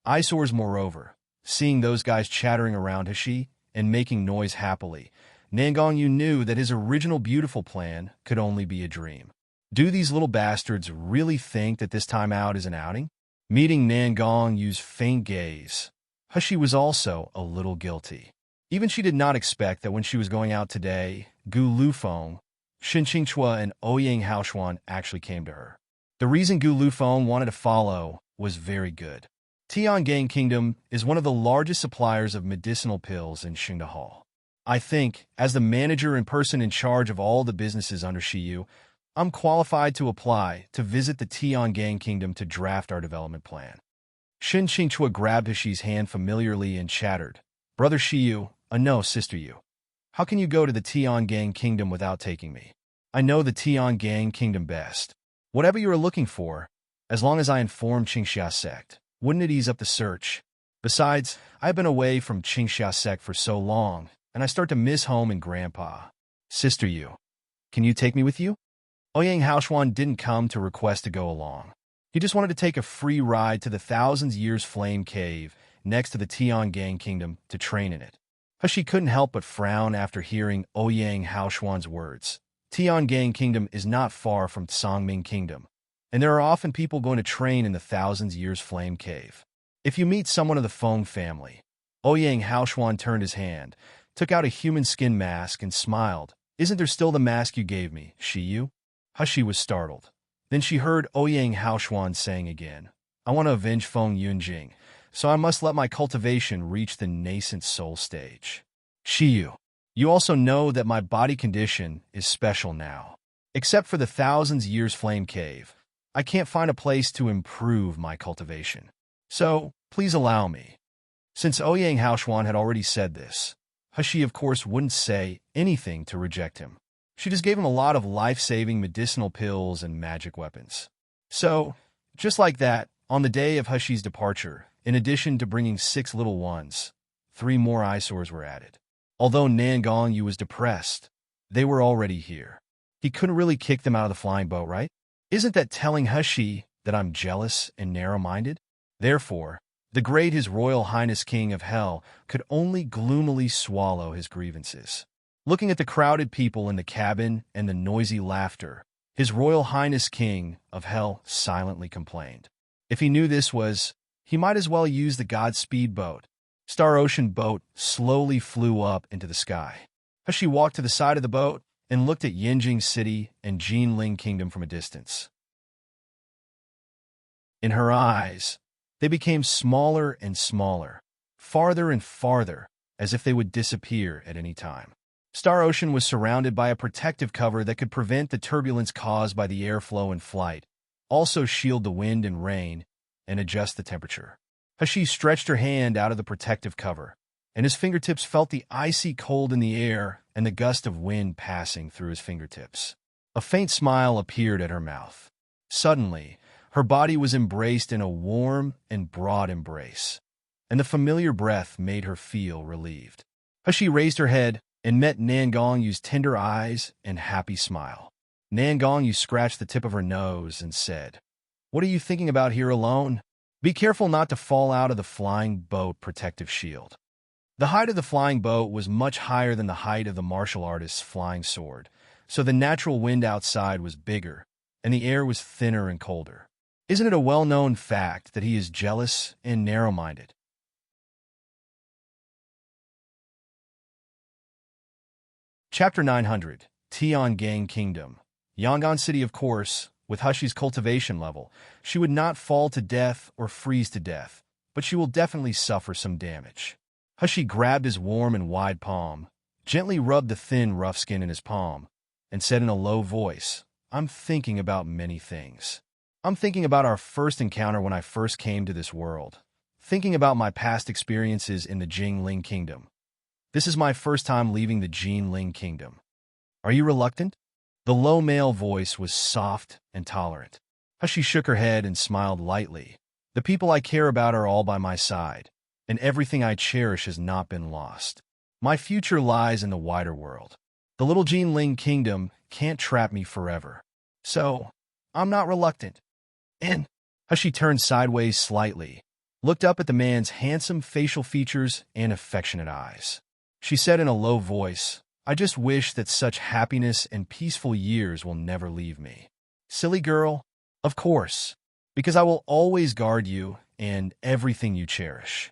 Eyesores. Moreover, seeing those guys chattering around Hushi and making noise happily, Nangongyu knew that his original beautiful plan could only be a dream. Do these little bastards really think that this time out is an outing? Meeting Nangong used faint gaze. Hushi was also a little guilty. Even she did not expect that when she was going out today, Gu Lufeng, Shin Qingchua, and Ouyang Haoshuan actually came to her. The reason Gu Lufeng wanted to follow was very good. Tiangang Kingdom is one of the largest suppliers of medicinal pills in Xingdahal. I think, as the manager and person in charge of all the businesses under Shiyu, I'm qualified to apply to visit the Tiangang Kingdom to draft our development plan. Shin Qingchua grabbed Hushi's hand familiarly and chattered, Brother Shiyu, no, Sister Yu. How can you go to the Tiangang Kingdom without taking me? I know the Tiangang Kingdom best. Whatever you are looking for, as long as I inform Qingxia sect, wouldn't it ease up the search? Besides, I've been away from Qingxia sect for so long, and I start to miss home and Grandpa. Sister Yu, can you take me with you? Ouyang Haoshuan didn't come to request to go along. He just wanted to take a free ride to the Thousands Years Flame Cave next to the Tiangang Kingdom to train in it. Hushi couldn't help but frown after hearing Ouyang Haoshuan's words. Tiangang Kingdom is not far from Songming Kingdom, and there are often people going to train in the Thousands Years Flame Cave. If you meet someone of the Feng family, Ouyang Haoshuan turned his hand, took out a human skin mask, and smiled. Isn't there still the mask you gave me, Shiyu? Hushi was startled. Then she heard Ouyang Haoshuan saying again, I want to avenge Feng Yunjing, so I must let my cultivation reach the nascent soul stage. Shiyu, you also know that my body condition is special now. Except for the Thousands Years Flame Cave, I can't find a place to improve my cultivation. So, please allow me. Since Ouyang Haoshuan had already said this, Hushi of course wouldn't say anything to reject him. She just gave him a lot of life-saving medicinal pills and magic weapons. So, just like that, on the day of Hushi's departure, in addition to bringing 6 little ones, 3 more eyesores were added. Although Nangong Yu was depressed, they were already here. He couldn't really kick them out of the flying boat, right? Isn't that telling Hushi that I'm jealous and narrow-minded? Therefore, the great His Royal Highness King of Hell could only gloomily swallow his grievances. Looking at the crowded people in the cabin and the noisy laughter, His Royal Highness King of Hell silently complained. If he knew this was, he might as well use the Godspeed boat. Star Ocean boat slowly flew up into the sky. Hushi walked to the side of the boat and looked at Yinjing City and Jinling Kingdom from a distance. In her eyes, they became smaller and smaller, farther and farther, as if they would disappear at any time. Star Ocean was surrounded by a protective cover that could prevent the turbulence caused by the airflow in flight, also shield the wind and rain, and adjust the temperature. Hushi stretched her hand out of the protective cover, and his fingertips felt the icy cold in the air and the gust of wind passing through his fingertips. A faint smile appeared at her mouth. Suddenly, her body was embraced in a warm and broad embrace, and the familiar breath made her feel relieved. Hushi raised her head and met Nangong Yu's tender eyes and happy smile. Nangong Yu scratched the tip of her nose and said, What are you thinking about here alone? Be careful not to fall out of the flying boat protective shield. The height of the flying boat was much higher than the height of the martial artist's flying sword, so the natural wind outside was bigger, and the air was thinner and colder. Isn't it a well-known fact that he is jealous and narrow-minded? Chapter 900, Tiangang Kingdom. Yangon City, of course, with Hushi's cultivation level, she would not fall to death or freeze to death, but she will definitely suffer some damage. Hushi grabbed his warm and wide palm, gently rubbed the thin, rough skin in his palm, and said in a low voice, I'm thinking about many things. I'm thinking about our first encounter when I first came to this world, thinking about my past experiences in the Jingling Kingdom. This is my first time leaving the Jinling Kingdom. Are you reluctant? The low male voice was soft and tolerant. Hushi shook her head and smiled lightly. The people I care about are all by my side, and everything I cherish has not been lost. My future lies in the wider world. The little Jinling Kingdom can't trap me forever. So, I'm not reluctant. And Hushi turned sideways slightly, looked up at the man's handsome facial features and affectionate eyes. She said in a low voice, I just wish that such happiness and peaceful years will never leave me. Silly girl. Of course. Because I will always guard you and everything you cherish.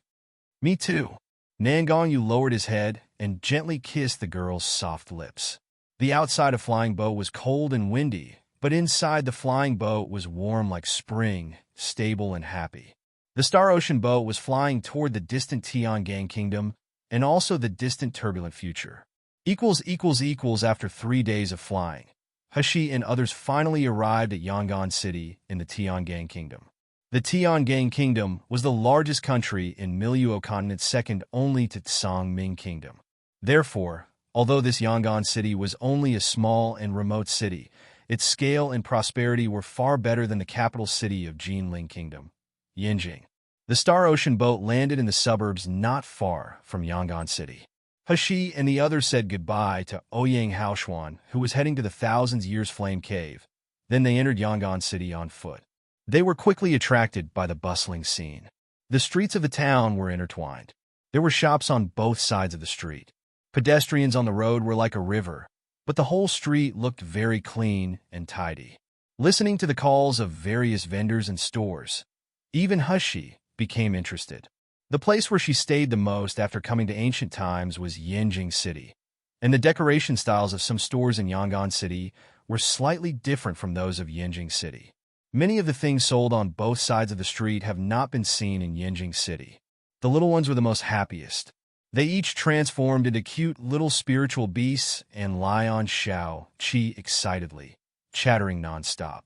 Me too. Nangongyu lowered his head and gently kissed the girl's soft lips. The outside of Flying Boat was cold and windy, but inside the flying boat was warm like spring, stable and happy. The Star Ocean boat was flying toward the distant Tiangang kingdom and also the distant turbulent future. After 3 days of flying, Hashi and others finally arrived at Yangon City in the Tiangang kingdom. The Tiangang kingdom was the largest country in Miluo continent, second only to Tsang Ming kingdom. Therefore, although this Yangon City was only a small and remote city, its scale and prosperity were far better than the capital city of Jinling Kingdom, Yinjing. The Star Ocean boat landed in the suburbs not far from Yangon City. Hashi and the others said goodbye to Ouyang Haoshuan, who was heading to the Thousand Years Flame Cave. Then they entered Yangon City on foot. They were quickly attracted by the bustling scene. The streets of the town were intertwined. There were shops on both sides of the street. Pedestrians on the road were like a river, but the whole street looked very clean and tidy. Listening to the calls of various vendors and stores, even Hashi became interested. The place where she stayed the most after coming to ancient times was Yinjing City, and the decoration styles of some stores in Yangon City were slightly different from those of Yinjing City. Many of the things sold on both sides of the street have not been seen in Yinjing City. The little ones were the most happiest. They each transformed into cute little spiritual beasts and lie on Xiao Qi excitedly, chattering nonstop.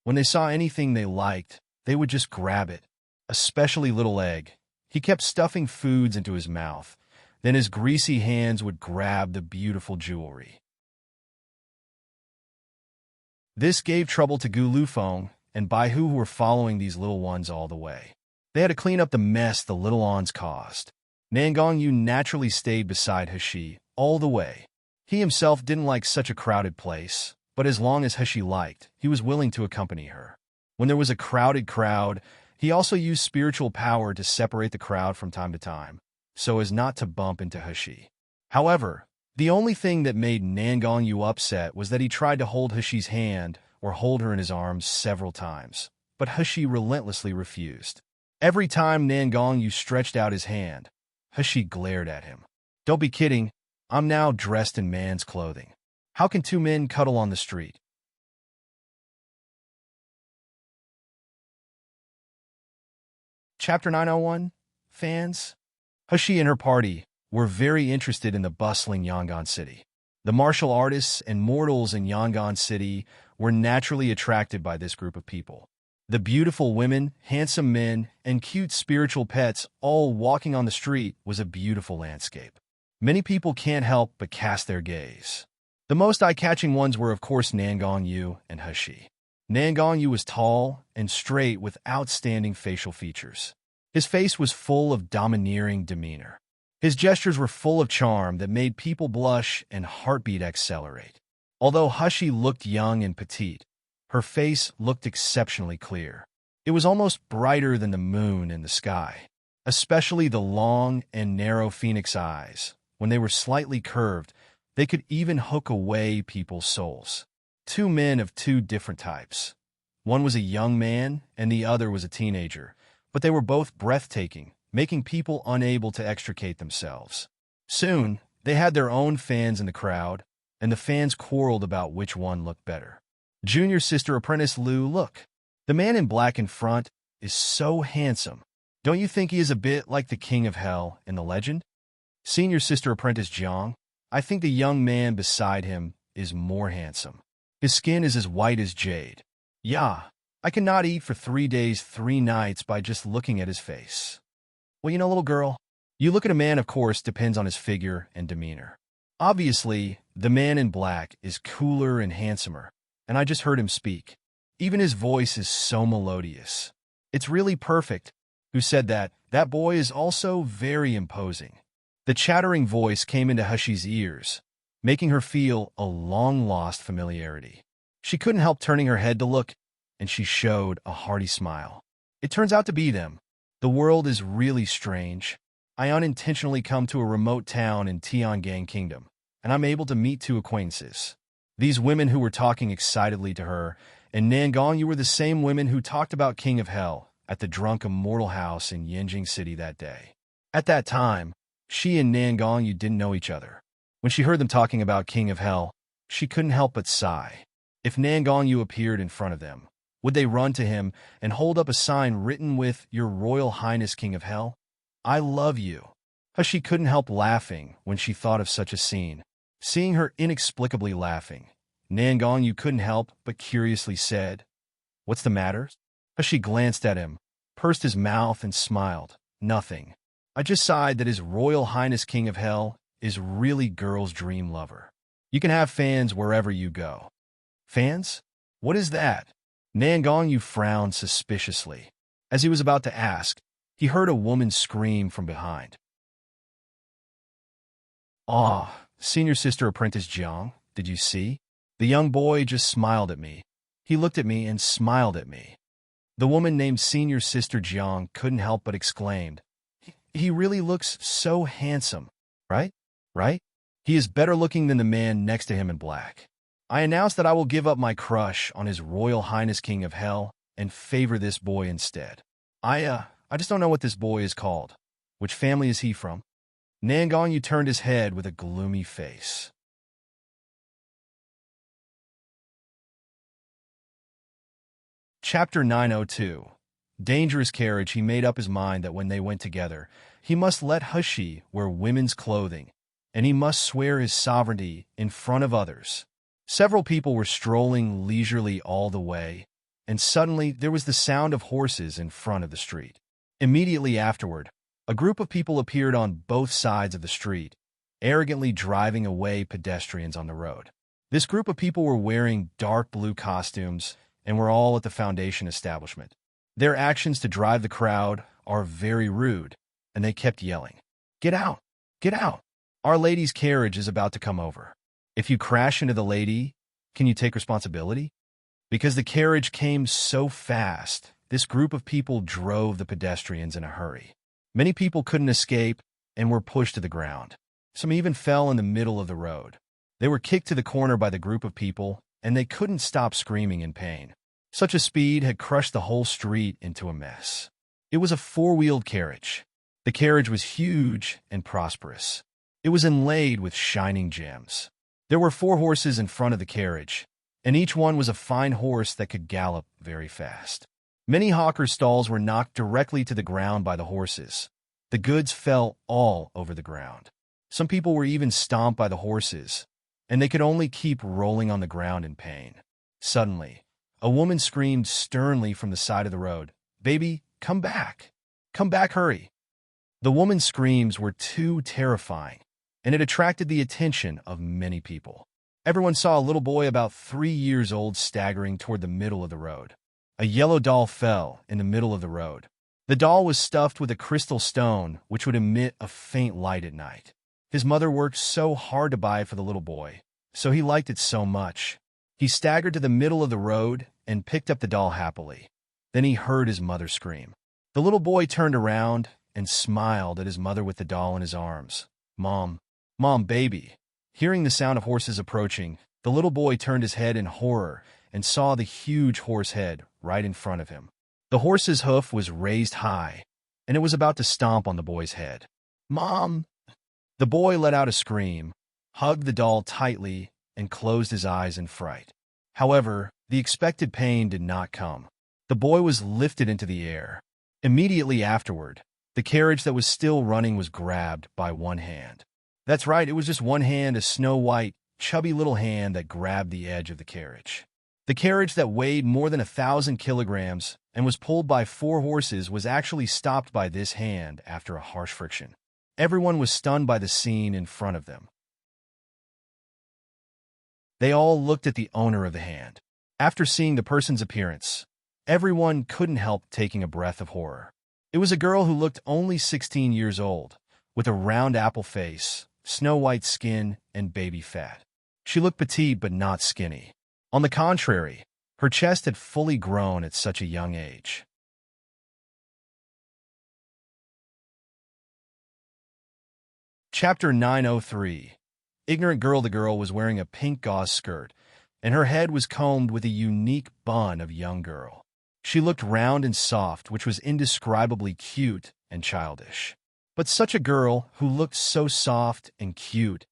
When they saw anything they liked, they would just grab it, especially Little Egg. He kept stuffing foods into his mouth. Then his greasy hands would grab the beautiful jewelry. This gave trouble to Gu Lufeng and Bai Hu, who were following these little ones all the way. They had to clean up the mess the little ons caused. Nangongyu naturally stayed beside Hashi all the way. He himself didn't like such a crowded place, but as long as Hashi liked, he was willing to accompany her. When there was a crowded crowd, he also used spiritual power to separate the crowd from time to time, so as not to bump into Hashi. However, the only thing that made Nangongyu upset was that he tried to hold Hashi's hand or hold her in his arms several times, but Hashi relentlessly refused. Every time Nangongyu stretched out his hand, Hashi glared at him. Don't be kidding, I'm now dressed in man's clothing. How can two men cuddle on the street? Chapter 901, Fans. Hashi and her party were very interested in the bustling Yangon City. The martial artists and mortals in Yangon City were naturally attracted by this group of people. The beautiful women, handsome men, and cute spiritual pets all walking on the street was a beautiful landscape. Many people can't help but cast their gaze. The most eye-catching ones were, of course, Nangongyu and Hashi. Nangongyu was tall and straight with outstanding facial features. His face was full of domineering demeanor. His gestures were full of charm that made people blush and heartbeat accelerate. Although Hashi looked young and petite, her face looked exceptionally clear. It was almost brighter than the moon in the sky, especially the long and narrow phoenix eyes. When they were slightly curved, they could even hook away people's souls. Two men of two different types. One was a young man and the other was a teenager, but they were both breathtaking, making people unable to extricate themselves. Soon, they had their own fans in the crowd, and the fans quarreled about which one looked better. Junior Sister Apprentice Lu, look. The man in black in front is so handsome. Don't you think he is a bit like the King of Hell in the legend? Senior Sister Apprentice Jiang, I think the young man beside him is more handsome. His skin is as white as jade. Yeah, I cannot eat for 3 days, 3 nights by just looking at his face. Well, you know, little girl, you look at a man, of course, depends on his figure and demeanor. Obviously, the man in black is cooler and handsomer, and I just heard him speak. Even his voice is so melodious. It's really perfect. Who said that? That boy is also very imposing. The chattering voice came into Hashi's ears, making her feel a long-lost familiarity. She couldn't help turning her head to look, and she showed a hearty smile. It turns out to be them. The world is really strange. I unintentionally come to a remote town in Tiangang Kingdom, and I'm able to meet 2 acquaintances. These women who were talking excitedly to her and Nangang, you were the same women who talked about King of Hell at the drunk immortal house in Yanjing City that day. At that time, she and Nangang you didn't know each other. When she heard them talking about King of Hell, she couldn't help but sigh. If Nangang you appeared in front of them, would they run to him and hold up a sign written with Your Royal Highness King of Hell? I love you. How she couldn't help laughing when she thought of such a scene. Seeing her inexplicably laughing, Nangang you couldn't help but curiously said, What's the matter? How she glanced at him, pursed his mouth and smiled. Nothing. I just sighed that His Royal Highness King of Hell is really girl's dream lover. You can have fans wherever you go. Fans? What is that? Nangang you frowned suspiciously. As he was about to ask, he heard a woman scream from behind. Ah, Senior Sister Apprentice Jiang, did you see? The young boy just smiled at me. He looked at me and smiled at me. The woman named Senior Sister Jiang couldn't help but exclaimed, He really looks so handsome, right? Right? He is better looking than the man next to him in black. I announced that I will give up my crush on His Royal Highness King of Hell and favor this boy instead. I just don't know what this boy is called. Which family is he from? Nangang you turned his head with a gloomy face. Chapter 902. Dangerous Carriage. He made up his mind that when they went together, he must let Hushi wear women's clothing, and he must swear his sovereignty in front of others. Several people were strolling leisurely all the way, and suddenly there was the sound of horses in front of the street. Immediately afterward, a group of people appeared on both sides of the street, arrogantly driving away pedestrians on the road. This group of people were wearing dark blue costumes and were all at the foundation establishment. Their actions to drive the crowd are very rude, and they kept yelling, Get out! Get out! Our lady's carriage is about to come over. If you crash into the lady, can you take responsibility? Because the carriage came so fast, this group of people drove the pedestrians in a hurry. Many people couldn't escape and were pushed to the ground. Some even fell in the middle of the road. They were kicked to the corner by the group of people, and they couldn't stop screaming in pain. Such a speed had crushed the whole street into a mess. It was a four-wheeled carriage. The carriage was huge and prosperous. It was inlaid with shining gems. There were 4 horses in front of the carriage, and each one was a fine horse that could gallop very fast. Many hawkers' stalls were knocked directly to the ground by the horses. The goods fell all over the ground. Some people were even stomped by the horses, and they could only keep rolling on the ground in pain. Suddenly, a woman screamed sternly from the side of the road, Baby, come back! Come back, hurry! The woman's screams were too terrifying, and it attracted the attention of many people. Everyone saw a little boy about 3 years old staggering toward the middle of the road. A yellow doll fell in the middle of the road. The doll was stuffed with a crystal stone which would emit a faint light at night. His mother worked so hard to buy it for the little boy, so he liked it so much. He staggered to the middle of the road and picked up the doll happily. Then he heard his mother scream. The little boy turned around and smiled at his mother with the doll in his arms. Mom, Mom, baby. Hearing the sound of horses approaching, the little boy turned his head in horror and saw the huge horse head right in front of him. The horse's hoof was raised high, and it was about to stomp on the boy's head. Mom! The boy let out a scream, hugged the doll tightly, and closed his eyes in fright. However, the expected pain did not come. The boy was lifted into the air. Immediately afterward, the carriage that was still running was grabbed by one hand. That's right, it was just one hand, a snow-white, chubby little hand that grabbed the edge of the carriage. The carriage that weighed more than 1,000 kilograms and was pulled by 4 horses was actually stopped by this hand after a harsh friction. Everyone was stunned by the scene in front of them. They all looked at the owner of the hand. After seeing the person's appearance, everyone couldn't help taking a breath of horror. It was a girl who looked only 16 years old, with a round apple face, snow-white skin, and baby fat. She looked petite but not skinny. On the contrary, her chest had fully grown at such a young age. Chapter 903. Ignorant girl. The girl was wearing a pink gauze skirt, and her head was combed with a unique bun of young girl. She looked round and soft, which was indescribably cute and childish. But such a girl, who looked so soft and cute,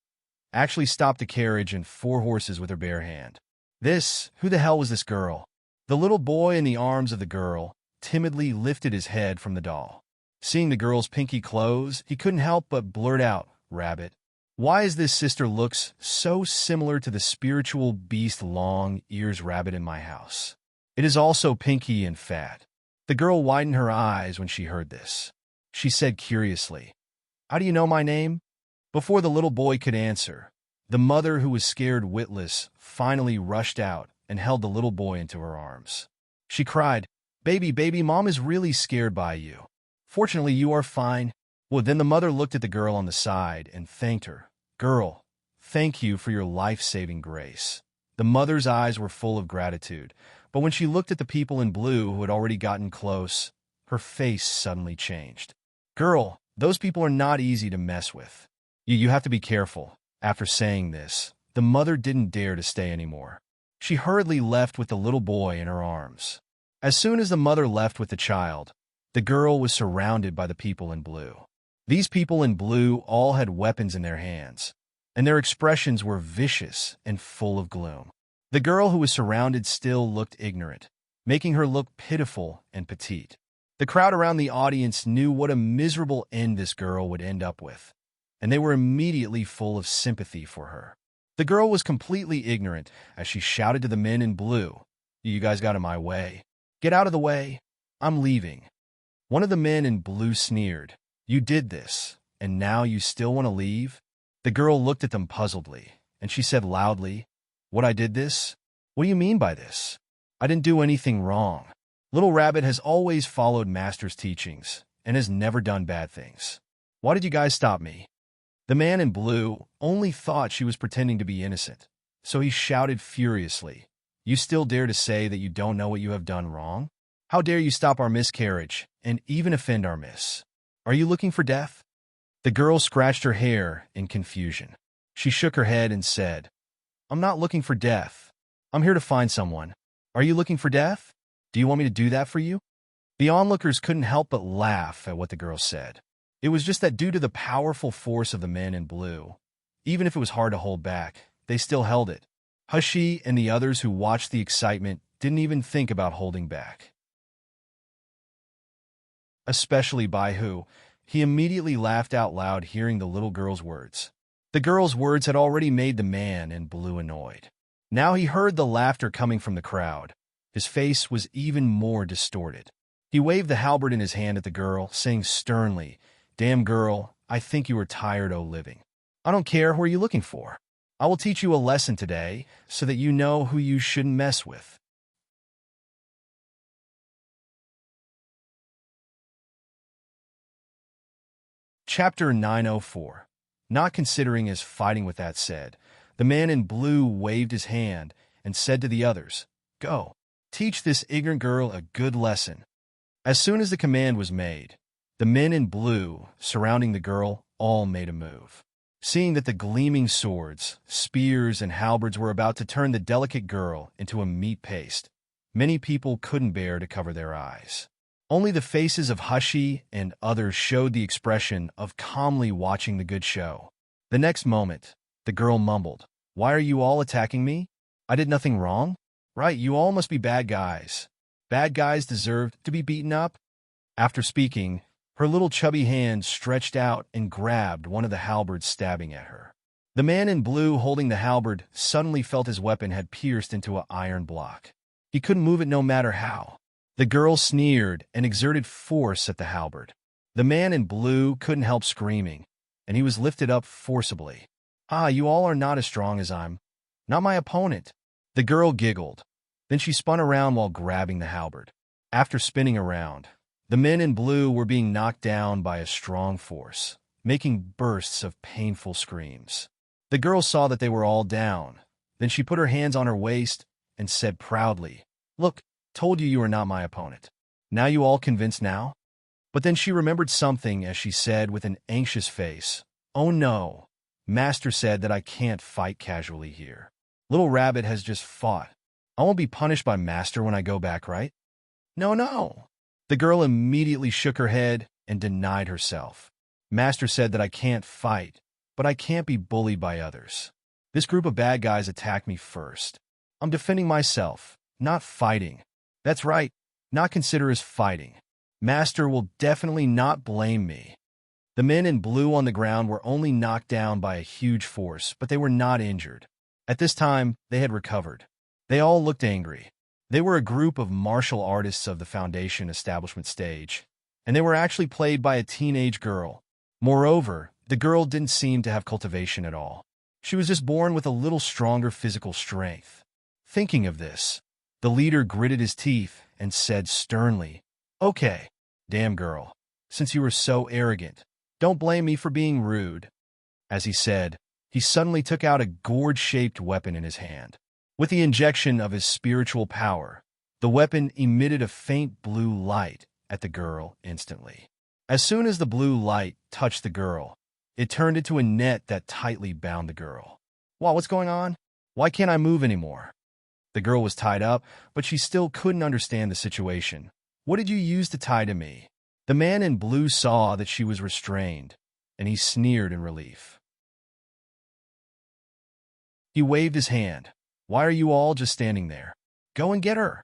actually stopped a carriage and 4 horses with her bare hand. Who the hell was this girl? The little boy in the arms of the girl timidly lifted his head from the doll. Seeing the girl's pinky clothes, he couldn't help but blurt out, "Rabbit. Why is this sister looks so similar to the spiritual beast Long Ears Rabbit in my house? It is also pinky and fat." The girl widened her eyes when she heard this. She said curiously, "How do you know my name?" Before the little boy could answer, the mother, who was scared witless, finally rushed out and held the little boy into her arms. She cried, Baby, Mom is really scared by you. Fortunately, you are fine." Well, then the mother looked at the girl on the side and thanked her. "Girl, thank you for your life-saving grace." The mother's eyes were full of gratitude, but when she looked at the people in blue who had already gotten close, her face suddenly changed. "Girl, those people are not easy to mess with. You have to be careful." After saying this, the mother didn't dare to stay anymore. She hurriedly left with the little boy in her arms. As soon as the mother left with the child, the girl was surrounded by the people in blue. These people in blue all had weapons in their hands, and their expressions were vicious and full of gloom. The girl who was surrounded still looked ignorant, making her look pitiful and petite. The crowd around the audience knew what a miserable end this girl would end up with, and they were immediately full of sympathy for her. The girl was completely ignorant as she shouted to the men in blue, "You guys got in my way. Get out of the way. I'm leaving." One of the men in blue sneered, "You did this, and now you still want to leave?" The girl looked at them puzzledly, and she said loudly, "What, I did this? What do you mean by this? I didn't do anything wrong. Little Rabbit has always followed Master's teachings and has never done bad things. Why did you guys stop me?" The man in blue only thought she was pretending to be innocent, so he shouted furiously, "You still dare to say that you don't know what you have done wrong? How dare you stop our miscarriage and even offend our miss? Are you looking for death?" The girl scratched her hair in confusion. She shook her head and said, "I'm not looking for death. I'm here to find someone. Are you looking for death? Do you want me to do that for you?" The onlookers couldn't help but laugh at what the girl said. It was just that due to the powerful force of the men in blue, even if it was hard to hold back, they still held it. Hushie and the others who watched the excitement didn't even think about holding back. Especially Baihu. He immediately laughed out loud hearing the little girl's words. The girl's words had already made the man in blue annoyed. Now he heard the laughter coming from the crowd. His face was even more distorted. He waved the halberd in his hand at the girl, saying sternly, "Damn girl, I think you are tired o' living. I don't care who are you looking for. I will teach you a lesson today so that you know who you shouldn't mess with." Chapter 904. Not considering his fighting. With that said, the man in blue waved his hand and said to the others, "Go, teach this ignorant girl a good lesson." As soon as the command was made, the men in blue surrounding the girl all made a move. Seeing that the gleaming swords, spears, and halberds were about to turn the delicate girl into a meat paste, many people couldn't bear to cover their eyes. Only the faces of Hushie and others showed the expression of calmly watching the good show. The next moment, the girl mumbled, "Why are you all attacking me? I did nothing wrong. Right, you all must be bad guys. Bad guys deserve to be beaten up." After speaking, her little chubby hand stretched out and grabbed one of the halberds stabbing at her. The man in blue holding the halberd suddenly felt his weapon had pierced into an iron block. He couldn't move it no matter how. The girl sneered and exerted force at the halberd. The man in blue couldn't help screaming, and he was lifted up forcibly. "Ah, you all are not as strong as I'm. Not my opponent." The girl giggled. Then she spun around while grabbing the halberd. After spinning around, the men in blue were being knocked down by a strong force, making bursts of painful screams. The girl saw that they were all down. Then she put her hands on her waist and said proudly, "Look, told you are not my opponent. Now you all convinced now?" But then she remembered something as she said with an anxious face, "Oh no, Master said that I can't fight casually here. Little Rabbit has just fought. I won't be punished by Master when I go back, right? No, no. The girl immediately shook her head and denied herself. Master said that I can't fight, but I can't be bullied by others. This group of bad guys attacked me first. I'm defending myself, not fighting. That's right, not consider as fighting. Master will definitely not blame me. The men in blue on the ground were only knocked down by a huge force, but they were not injured. At this time, they had recovered. They all looked angry. They were a group of martial artists of the Foundation establishment stage, and they were actually played by a teenage girl. Moreover, the girl didn't seem to have cultivation at all. She was just born with a little stronger physical strength. Thinking of this, the leader gritted his teeth and said sternly, "Okay, damn girl, since you were so arrogant, don't blame me for being rude." As he said, he suddenly took out a gourd-shaped weapon in his hand. With the injection of his spiritual power, the weapon emitted a faint blue light at the girl instantly. As soon as the blue light touched the girl, it turned into a net that tightly bound the girl. "Wow, what's going on? Why can't I move anymore?" The girl was tied up, but she still couldn't understand the situation. "What did you use to tie to me?" The man in blue saw that she was restrained, and he sneered in relief. He waved his hand. "Why are you all just standing there? Go and get her."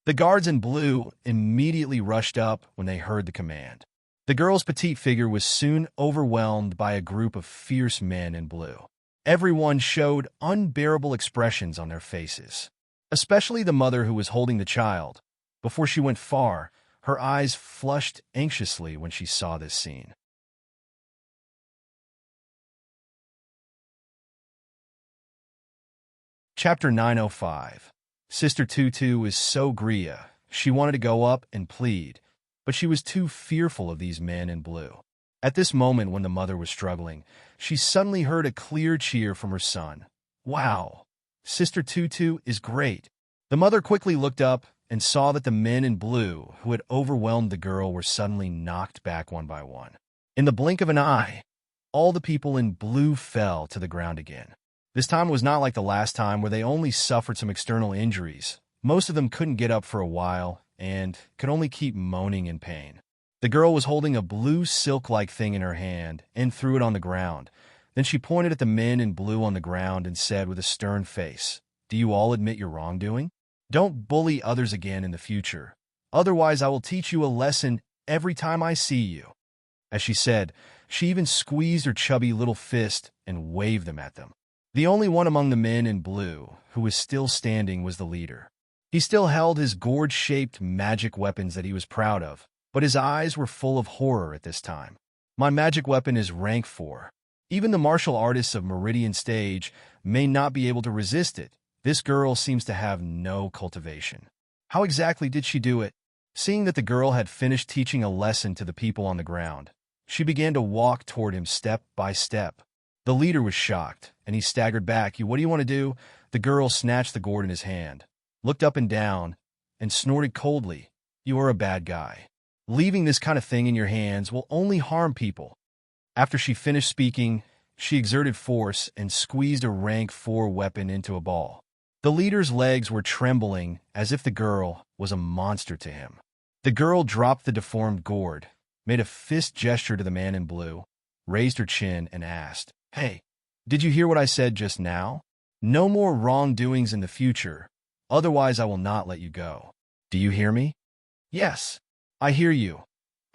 The guards in blue immediately rushed up when they heard the command. The girl's petite figure was soon overwhelmed by a group of fierce men in blue. Everyone showed unbearable expressions on their faces, especially the mother who was holding the child. Before she went far, her eyes flushed anxiously when she saw this scene. Chapter 905. Sister Tutu is so Gria. She wanted to go up and plead, but she was too fearful of these men in blue. At this moment when the mother was struggling, she suddenly heard a clear cheer from her son. "Wow! Sister Tutu is great." The mother quickly looked up and saw that the men in blue who had overwhelmed the girl were suddenly knocked back one by one. In the blink of an eye, all the people in blue fell to the ground again. This time was not like the last time where they only suffered some external injuries. Most of them couldn't get up for a while and could only keep moaning in pain. The girl was holding a blue silk-like thing in her hand and threw it on the ground. Then she pointed at the men in blue on the ground and said with a stern face, "Do you all admit your wrongdoing? Don't bully others again in the future. Otherwise, I will teach you a lesson every time I see you." As she said, she even squeezed her chubby little fist and waved them at them. The only one among the men in blue who was still standing was the leader. He still held his gourd-shaped magic weapons that he was proud of, but his eyes were full of horror at this time. "My magic weapon is rank 4. Even the martial artists of Meridian Stage may not be able to resist it. This girl seems to have no cultivation. How exactly did she do it?" Seeing that the girl had finished teaching a lesson to the people on the ground, she began to walk toward him step by step. The leader was shocked, and he staggered back. "What do you want to do?" The girl snatched the gourd in his hand, looked up and down, and snorted coldly. "You are a bad guy. Leaving this kind of thing in your hands will only harm people." After she finished speaking, she exerted force and squeezed a rank 4 weapon into a ball. The leader's legs were trembling as if the girl was a monster to him. The girl dropped the deformed gourd, made a fist gesture to the man in blue, raised her chin, and asked, "Hey, did you hear what I said just now? No more wrongdoings in the future, otherwise I will not let you go. Do you hear me?" "Yes, I hear you."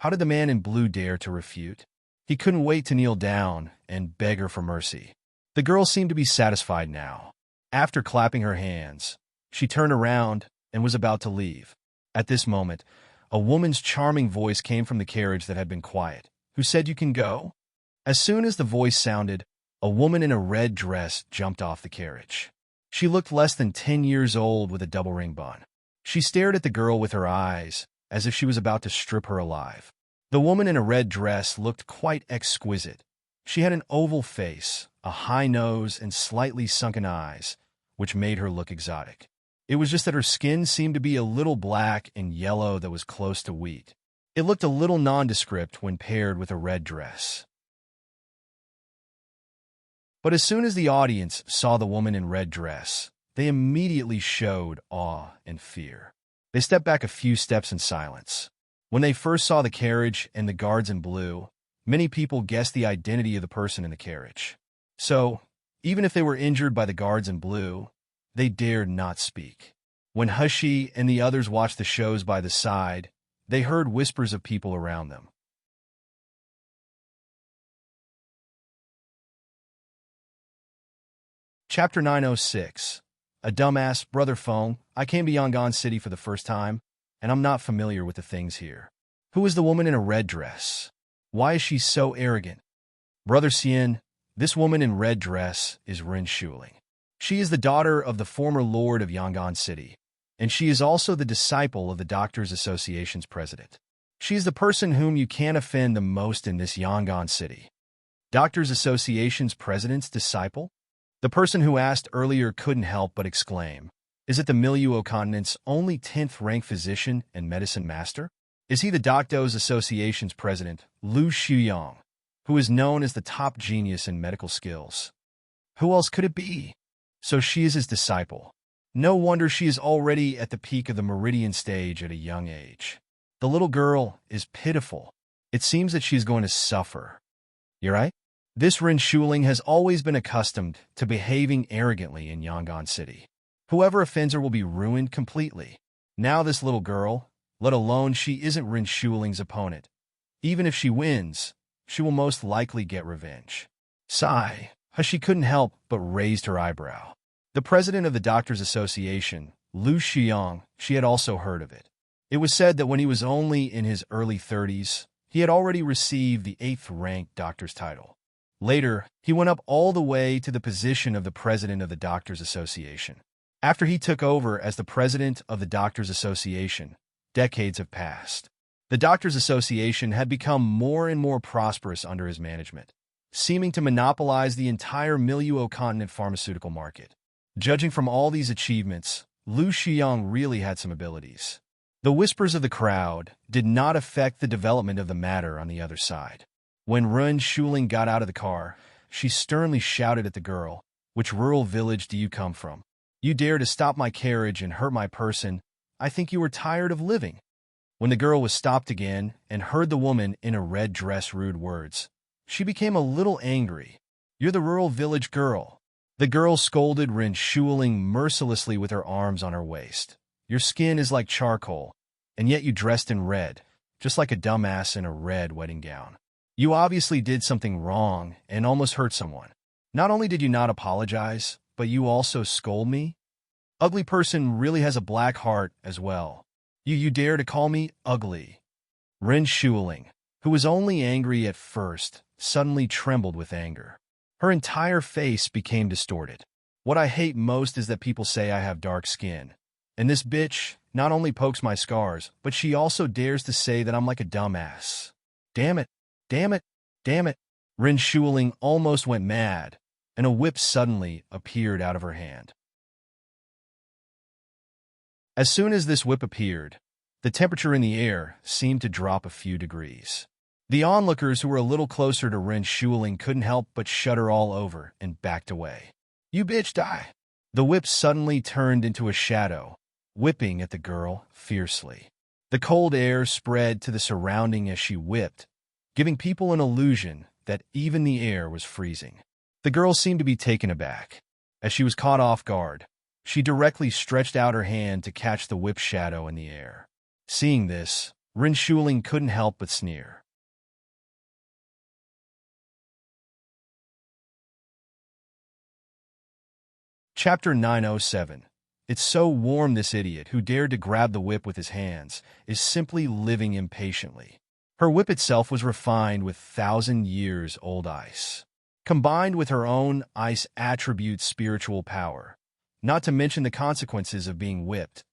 How did the man in blue dare to refute? He couldn't wait to kneel down and beg her for mercy. The girl seemed to be satisfied now. After clapping her hands, she turned around and was about to leave. At this moment, a woman's charming voice came from the carriage that had been quiet. "Who said you can go?" As soon as the voice sounded, a woman in a red dress jumped off the carriage. She looked less than 10 years old with a double-ring bun. She stared at the girl with her eyes, as if she was about to strip her alive. The woman in a red dress looked quite exquisite. She had an oval face, a high nose, and slightly sunken eyes, which made her look exotic. It was just that her skin seemed to be a little black and yellow that was close to wheat. It looked a little nondescript when paired with a red dress. But as soon as the audience saw the woman in red dress, they immediately showed awe and fear. They stepped back a few steps in silence. When they first saw the carriage and the guards in blue, many people guessed the identity of the person in the carriage. So, even if they were injured by the guards in blue, they dared not speak. When Hushi and the others watched the shows by the side, they heard whispers of people around them. Chapter 906. A dumbass, Brother Feng. I came to Yangon City for the first time, and I'm not familiar with the things here. Who is the woman in a red dress? Why is she so arrogant? Brother Xian, this woman in red dress is Ren Shuling. She is the daughter of the former lord of Yangon City, and she is also the disciple of the Doctors Association's president. She is the person whom you can offend the most in this Yangon City. Doctors Association's president's disciple? The person who asked earlier couldn't help but exclaim, is it the Miluo continent's only 10th-rank physician and medicine master? Is he the Doctors Association's president, Lu Shuyong, who is known as the top genius in medical skills? Who else could it be? So she is his disciple. No wonder she is already at the peak of the meridian stage at a young age. The little girl is pitiful. It seems that she's going to suffer. You're right? This Ren Shuling has always been accustomed to behaving arrogantly in Yangon City. Whoever offends her will be ruined completely. Now this little girl, let alone she isn't Ren Shuling's opponent. Even if she wins, she will most likely get revenge. Sigh, she couldn't help but raised her eyebrow. The president of the Doctors Association, Lu Xiang, she had also heard of it. It was said that when he was only in his early 30s, he had already received the 8th-ranked doctor's title. Later, he went up all the way to the position of the president of the Doctors Association. After he took over as the president of the Doctors Association, decades have passed. The Doctors Association had become more and more prosperous under his management, seeming to monopolize the entire Miluo continent pharmaceutical market. Judging from all these achievements, Lu Xiang really had some abilities. The whispers of the crowd did not affect the development of the matter on the other side. When Ren Shuling got out of the car, she sternly shouted at the girl, "Which rural village do you come from? You dare to stop my carriage and hurt my person? I think you are tired of living." When the girl was stopped again and heard the woman in a red dress rude words, she became a little angry. "You're the rural village girl." The girl scolded Ren Shuling mercilessly with her arms on her waist. "Your skin is like charcoal, and yet you dressed in red, just like a dumbass in a red wedding gown. You obviously did something wrong and almost hurt someone. Not only did you not apologize, but you also scold me? Ugly person really has a black heart as well. You dare to call me ugly?" Ren Shuling, who was only angry at first, suddenly trembled with anger. Her entire face became distorted. "What I hate most is that people say I have dark skin. And this bitch not only pokes my scars, but she also dares to say that I'm like a dumbass. Damn it. Damn it! Damn it!" Ren Shuling almost went mad, and a whip suddenly appeared out of her hand. As soon as this whip appeared, the temperature in the air seemed to drop a few degrees. The onlookers who were a little closer to Ren Shuling couldn't help but shudder all over and backed away. "You bitch, die!" The whip suddenly turned into a shadow, whipping at the girl fiercely. The cold air spread to the surrounding as she whipped, giving people an illusion that even the air was freezing. The girl seemed to be taken aback. As she was caught off guard, she directly stretched out her hand to catch the whip shadow in the air. Seeing this, Ren Shuling couldn't help but sneer. Chapter 907. It's so warm this idiot who dared to grab the whip with his hands is simply living impatiently. Her whip itself was refined with 1,000-years-old ice, combined with her own ice attribute spiritual power, not to mention the consequences of being whipped.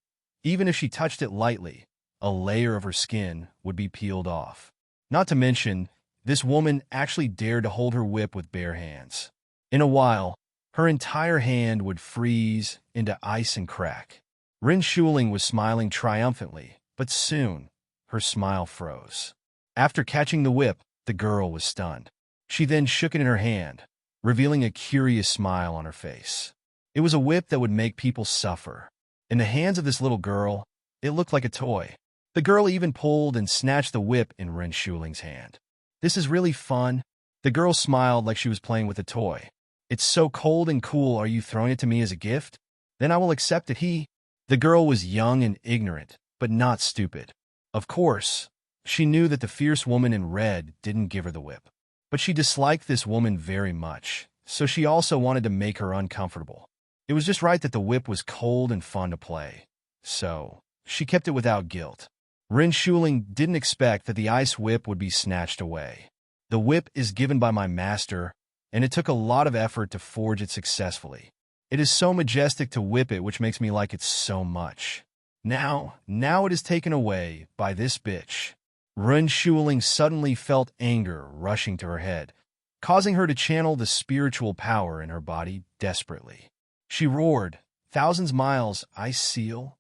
Even if she touched it lightly, a layer of her skin would be peeled off. Not to mention, this woman actually dared to hold her whip with bare hands. In a while, her entire hand would freeze into ice and crack. Ren Shuling was smiling triumphantly, but soon, her smile froze. After catching the whip, the girl was stunned. She then shook it in her hand, revealing a curious smile on her face. It was a whip that would make people suffer. In the hands of this little girl, it looked like a toy. The girl even pulled and snatched the whip in Ren Shuling's hand. "This is really fun." The girl smiled like she was playing with a toy. "It's so cold and cool. Are you throwing it to me as a gift? Then I will accept it." The girl was young and ignorant, but not stupid. Of course, she knew that the fierce woman in red didn't give her the whip. But she disliked this woman very much, so she also wanted to make her uncomfortable. It was just right that the whip was cold and fun to play. So, she kept it without guilt. Ren Shuling didn't expect that the ice whip would be snatched away. "The whip is given by my master, and it took a lot of effort to forge it successfully. It is so majestic to whip it, which makes me like it so much. Now it is taken away by this bitch." Ren Shuling suddenly felt anger rushing to her head, causing her to channel the spiritual power in her body desperately. She roared, "Thousands miles, ice seal."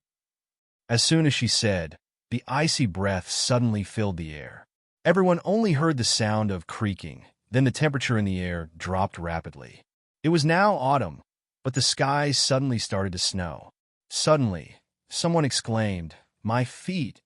As soon as she said, the icy breath suddenly filled the air. Everyone only heard the sound of creaking, then the temperature in the air dropped rapidly. It was now autumn, but the sky suddenly started to snow. Suddenly, someone exclaimed, My feet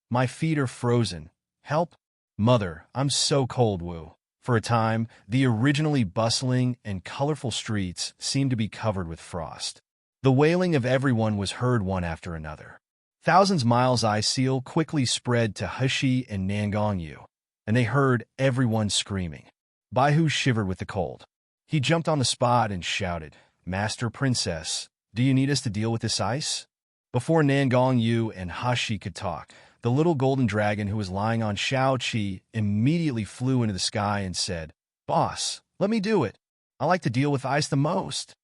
are frozen. Help! Mother, I'm so cold, Wu." For a time, the originally bustling and colorful streets seemed to be covered with frost. The wailing of everyone was heard one after another. Thousands miles ice seal quickly spread to Heshi and Nangongyu, and they heard everyone screaming. Baihu shivered with the cold. He jumped on the spot and shouted, "Master Princess, do you need us to deal with this ice?" Before Nangongyu and Hashi could talk, the little golden dragon who was lying on Shao Qi immediately flew into the sky and said, "Boss, let me do it. I like to deal with ice the most."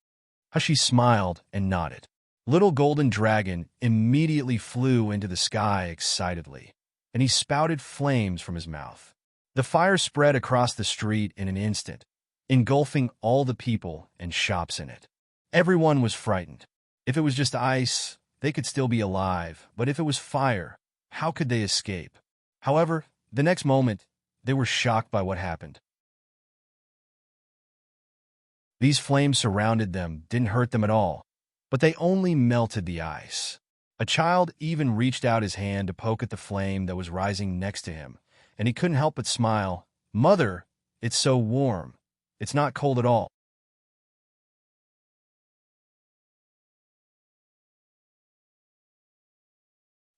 Hashi smiled and nodded. Little golden dragon immediately flew into the sky excitedly, and he spouted flames from his mouth. The fire spread across the street in an instant, engulfing all the people and shops in it. Everyone was frightened. If it was just ice, they could still be alive, but if it was fire, how could they escape? However, the next moment, they were shocked by what happened. These flames surrounded them, didn't hurt them at all, but they only melted the ice. A child even reached out his hand to poke at the flame that was rising next to him, and he couldn't help but smile. "Mother, it's so warm. It's not cold at all."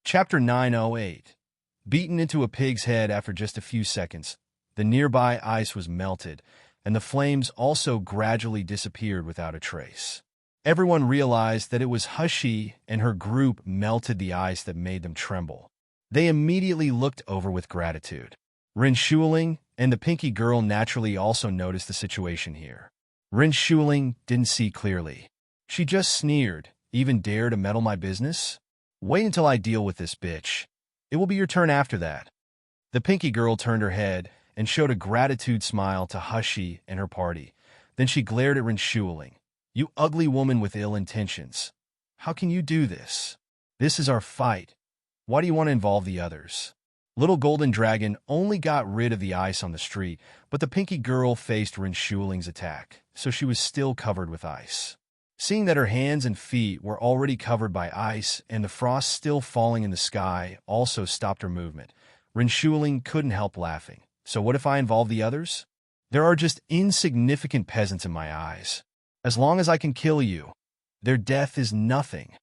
Chapter 908. Beaten into a pig's head after just a few seconds, the nearby ice was melted, and the flames also gradually disappeared without a trace. Everyone realized that it was Hashi and her group melted the ice that made them tremble. They immediately looked over with gratitude. Ren Shuling and the Pinky Girl naturally also noticed the situation here. Ren Shuling didn't see clearly. She just sneered, "Even dare to meddle my business? Wait until I deal with this bitch. It will be your turn after that." The Pinky Girl turned her head and showed a gratitude smile to Hashi and her party. Then she glared at Ren Shuling. "You ugly woman with ill intentions. How can you do this? This is our fight. Why do you want to involve the others?" Little Golden Dragon only got rid of the ice on the street, but the Pinky Girl faced Ren Shuling's attack, so she was still covered with ice. Seeing that her hands and feet were already covered by ice and the frost still falling in the sky also stopped her movement, Ren Shuling couldn't help laughing. "So what if I involve the others? There are just insignificant peasants in my eyes. As long as I can kill you, their death is nothing."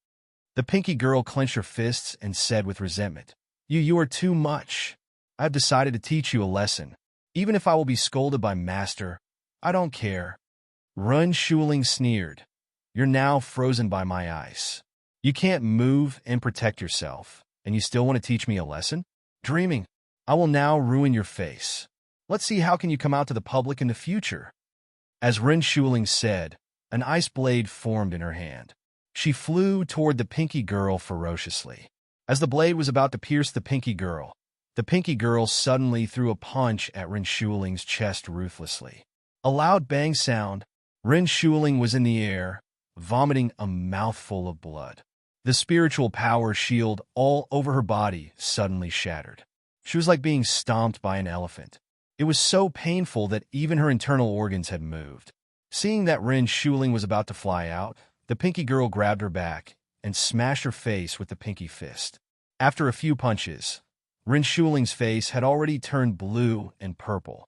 The Pinky Girl clenched her fists and said with resentment, You are too much. I've decided to teach you a lesson. Even if I will be scolded by Master, I don't care." Ren Shuling sneered. "You're now frozen by my ice. You can't move and protect yourself, and you still want to teach me a lesson? Dreaming, I will now ruin your face. Let's see how can you come out to the public in the future." As Ren Shuling said, an ice blade formed in her hand. She flew toward the Pinky Girl ferociously. As the blade was about to pierce the Pinky Girl suddenly threw a punch at Ren Shuling's chest ruthlessly. A loud bang sound. Ren Shuling was in the air, vomiting a mouthful of blood. The spiritual power shield all over her body suddenly shattered. She was like being stomped by an elephant. It was so painful that even her internal organs had moved. Seeing that Rin Shuling was about to fly out, the Pinky Girl grabbed her back and smashed her face with the pinky fist. After a few punches, Rin Shuling's face had already turned blue and purple.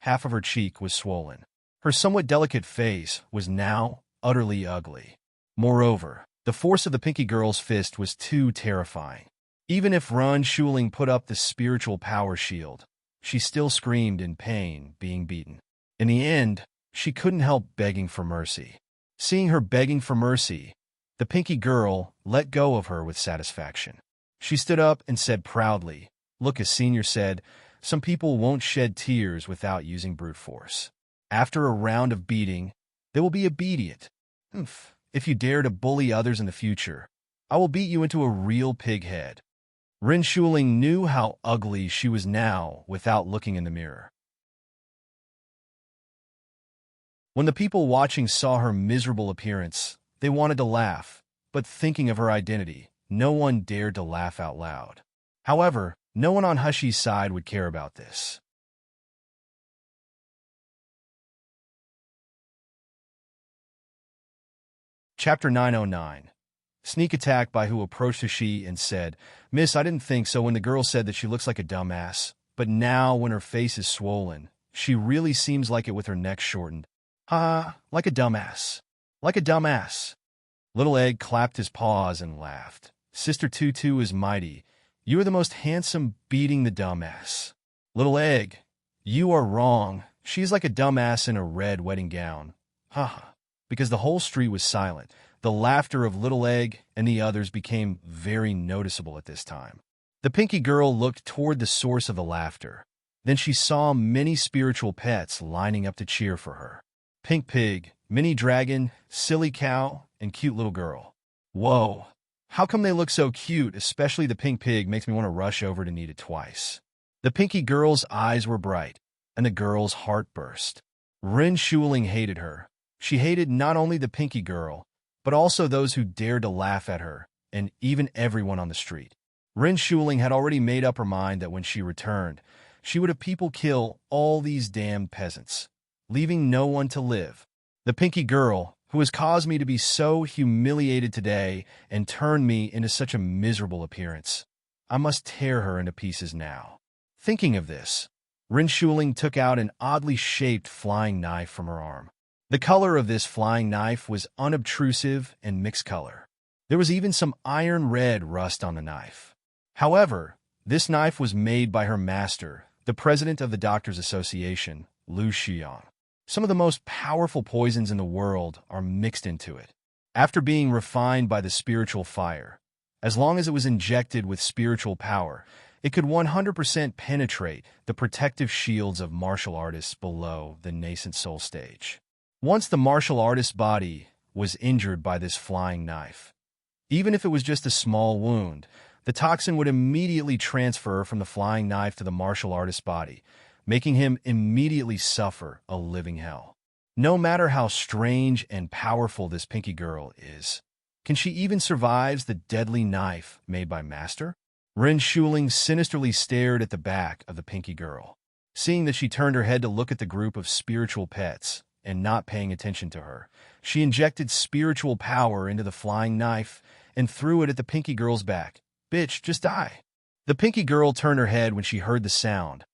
Half of her cheek was swollen. Her somewhat delicate face was now utterly ugly. Moreover, the force of the Pinky Girl's fist was too terrifying. Even if Rin Shuling put up the spiritual power shield, she still screamed in pain being beaten. In the end, she couldn't help begging for mercy. Seeing her begging for mercy, the Pinky Girl let go of her with satisfaction. She stood up and said proudly, "Look, as Senior said, some people won't shed tears without using brute force. After a round of beating, they will be obedient. If you dare to bully others in the future, I will beat you into a real pig head." Rin Shuling knew how ugly she was now without looking in the mirror. When the people watching saw her miserable appearance, they wanted to laugh, but thinking of her identity, no one dared to laugh out loud. However, no one on Hushy's side would care about this. Chapter 909. Sneak attack by who approached Hushi and said, "Miss, I didn't think so when the girl said that she looks like a dumbass, but now when her face is swollen, she really seems like it with her neck shortened. Like a dumbass. Like a dumbass." Little Egg clapped his paws and laughed. "Sister Tutu is mighty. You are the most handsome beating the dumbass." "Little Egg, you are wrong. She's like a dumbass in a red wedding gown." Because the whole street was silent, the laughter of Little Egg and the others became very noticeable at this time. The Pinky Girl looked toward the source of the laughter. Then she saw many spiritual pets lining up to cheer for her. Pink Pig, Mini Dragon, Silly Cow, and Cute Little Girl. Whoa! How come they look so cute, especially the Pink Pig makes me want to rush over to need it twice. The Pinky Girl's eyes were bright, and the girl's heart burst. Rin Shuling hated her. She hated not only the Pinky Girl, but also those who dared to laugh at her, and even everyone on the street. Rin Shuling had already made up her mind that when she returned, she would have people kill all these damned peasants, leaving no one to live. The Pinky Girl, who has caused me to be so humiliated today and turned me into such a miserable appearance. I must tear her into pieces now. Thinking of this, Rin Shuling took out an oddly shaped flying knife from her arm. The color of this flying knife was unobtrusive and mixed color. There was even some iron red rust on the knife. However, this knife was made by her master, the president of the Doctors Association, Lu Xiang. Some of the most powerful poisons in the world are mixed into it. After being refined by the spiritual fire, as long as it was injected with spiritual power, it could 100% penetrate the protective shields of martial artists below the nascent soul stage. Once the martial artist's body was injured by this flying knife, even if it was just a small wound, the toxin would immediately transfer from the flying knife to the martial artist's body, making him immediately suffer a living hell. No matter how strange and powerful this Pinky Girl is, can she even survive the deadly knife made by Master? Rin Shuling sinisterly stared at the back of the Pinky Girl. Seeing that she turned her head to look at the group of spiritual pets and not paying attention to her, she injected spiritual power into the flying knife and threw it at the Pinky Girl's back. "Bitch, just die." The Pinky Girl turned her head when she heard the sound.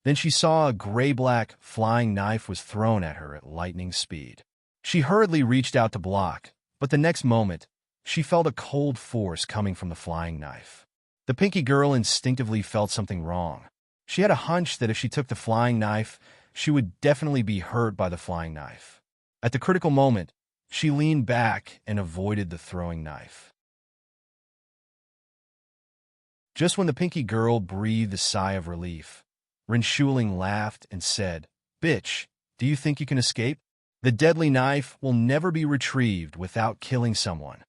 Then she saw a gray-black flying knife was thrown at her at lightning speed. She hurriedly reached out to block, but the next moment, she felt a cold force coming from the flying knife. The Pinky Girl instinctively felt something wrong. She had a hunch that if she took the flying knife, she would definitely be hurt by the flying knife. At the critical moment, she leaned back and avoided the throwing knife. Just when the Pinky Girl breathed a sigh of relief, Rin Shuling laughed and said, "Bitch, do you think you can escape? The deadly knife will never be retrieved without killing someone."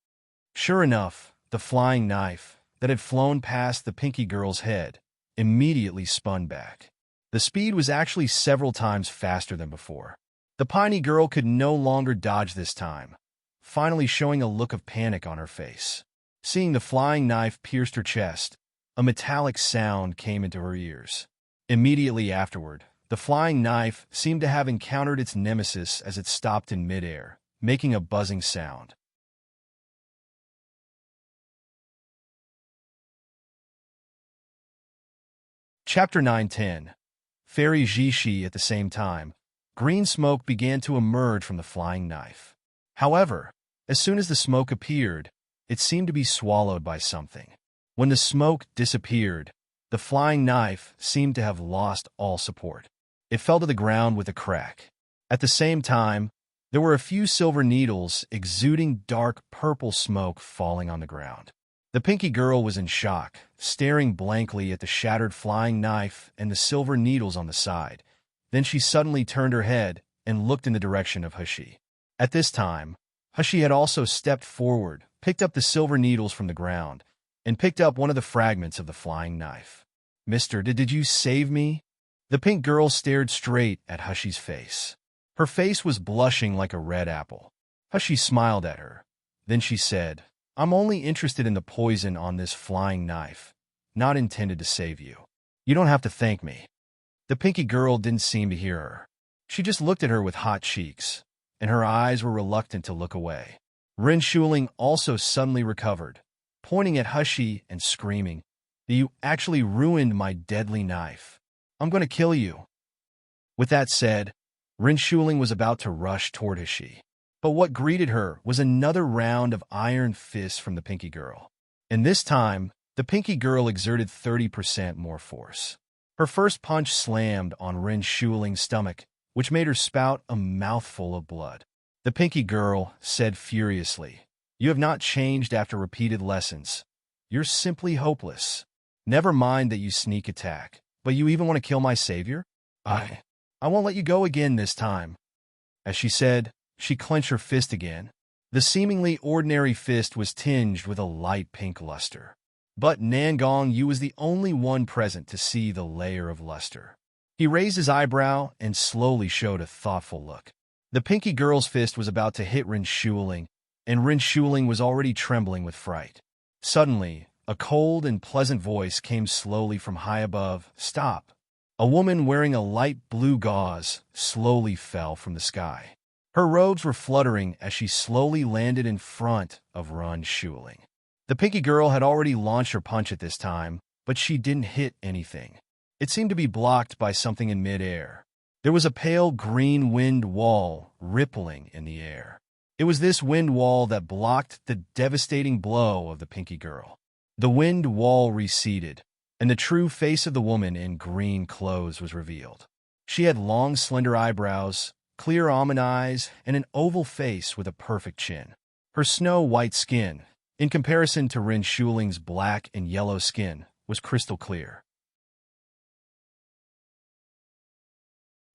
Sure enough, the flying knife that had flown past the Pinky Girl's head immediately spun back. The speed was actually several times faster than before. The Piney Girl could no longer dodge this time, finally showing a look of panic on her face. Seeing the flying knife pierced her chest, a metallic sound came into her ears. Immediately afterward, The flying knife seemed to have encountered its nemesis as it stopped in midair, making a buzzing sound. Chapter 9:10. Fairy Jishi. At the same time, green smoke began to emerge from the flying knife. However, as soon as the smoke appeared, it seemed to be swallowed by something. When the smoke disappeared, the flying knife seemed to have lost all support. It fell to the ground with a crack. At the same time, there were a few silver needles exuding dark purple smoke falling on the ground. The Pinky Girl was in shock, staring blankly at the shattered flying knife and the silver needles on the side. Then she suddenly turned her head and looked in the direction of Hushi. At this time, Hushi had also stepped forward, picked up the silver needles from the ground, and picked up one of the fragments of the flying knife. "Mister, did you save me?" The pink girl stared straight at Hushi's face. Her face was blushing like a red apple. Hushi smiled at her. Then she said, "I'm only interested in the poison on this flying knife, not intended to save you. You don't have to thank me." The Pinky Girl didn't seem to hear her. She just looked at her with hot cheeks, and her eyes were reluctant to look away. Rin Shuling also suddenly recovered, pointing at Hushi and screaming, "You actually ruined my deadly knife. I'm going to kill you." With that said, Rin Shuling was about to rush toward Hushi. But what greeted her was another round of iron fists from the Pinky Girl. And this time, the Pinky Girl exerted 30% more force. Her first punch slammed on Rin Shuling's stomach, which made her spout a mouthful of blood. The Pinky Girl said furiously, "You have not changed after repeated lessons. You're simply hopeless. Never mind that you sneak attack, but you even want to kill my savior? I won't let you go again this time." As she said, she clenched her fist again. The seemingly ordinary fist was tinged with a light pink luster. But Nangong Yu was the only one present to see the layer of luster. He raised his eyebrow and slowly showed a thoughtful look. The Pinky Girl's fist was about to hit Rin Shuling, and Rin Shuling was already trembling with fright. Suddenly, a cold and pleasant voice came slowly from high above. "Stop." A woman wearing a light blue gauze slowly fell from the sky. Her robes were fluttering as she slowly landed in front of Rin Shuling. The Pinky Girl had already launched her punch at this time, but she didn't hit anything. It seemed to be blocked by something in midair. There was a pale green wind wall rippling in the air. It was this wind wall that blocked the devastating blow of the Pinky Girl. The wind wall receded, and the true face of the woman in green clothes was revealed. She had long, slender eyebrows, clear almond eyes, and an oval face with a perfect chin. Her snow-white skin, in comparison to Rin Shuling's black and yellow skin, was crystal clear.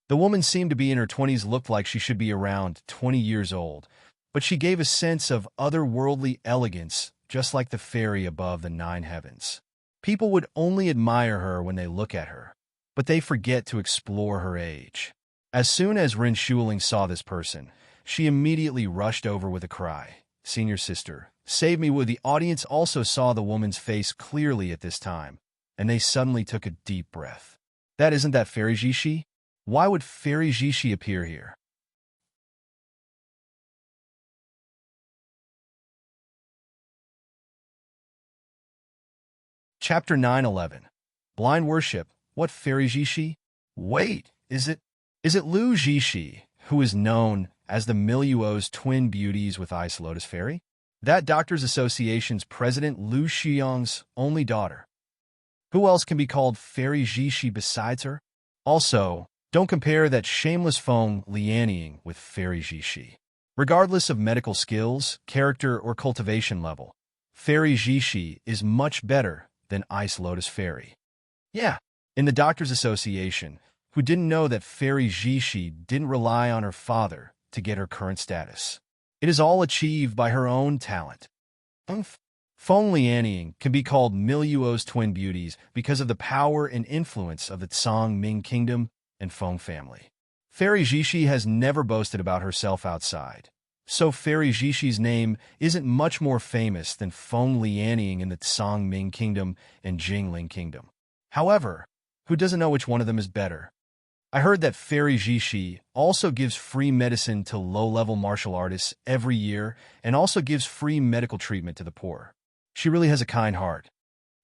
The woman seemed to be in her 20s, looked like she should be around 20 years old, but she gave a sense of otherworldly elegance, just like the fairy above the 9 heavens. People would only admire her when they look at her, but they forget to explore her age. As soon as Rin Shuling saw this person, she immediately rushed over with a cry, "Senior sister, save me!" The audience also saw the woman's face clearly at this time, and they suddenly took a deep breath. Isn't that Fairy Jishi? Why would Fairy Jishi appear here? Chapter 9:11. Blind Worship. What Fairy Jishi? Wait, is it Lu Jishi, who is known as the Miluo's twin beauties with Ice Lotus Fairy? That Doctors Association's president Lu Xiong's only daughter. Who else can be called Fairy Jishi besides her? Also, don't compare that shameless Feng Lianying with Fairy Jishi. Regardless of medical skills, character, or cultivation level, Fairy Jishi is much better than Ice Lotus Fairy. Yeah, in the Doctors Association, who didn't know that Fairy Jishi didn't rely on her father to get her current status. It is all achieved by her own talent. Feng Lianying can be called Miluo's twin beauties because of the power and influence of the Tsang Ming Kingdom and Feng family. Fairy Jishi has never boasted about herself outside, so Fairy Jishi's name isn't much more famous than Feng Lianying in the Tsang Ming Kingdom and Jingling Kingdom. However, who doesn't know which one of them is better? I heard that Fairy Jishi also gives free medicine to low-level martial artists every year and also gives free medical treatment to the poor. She really has a kind heart.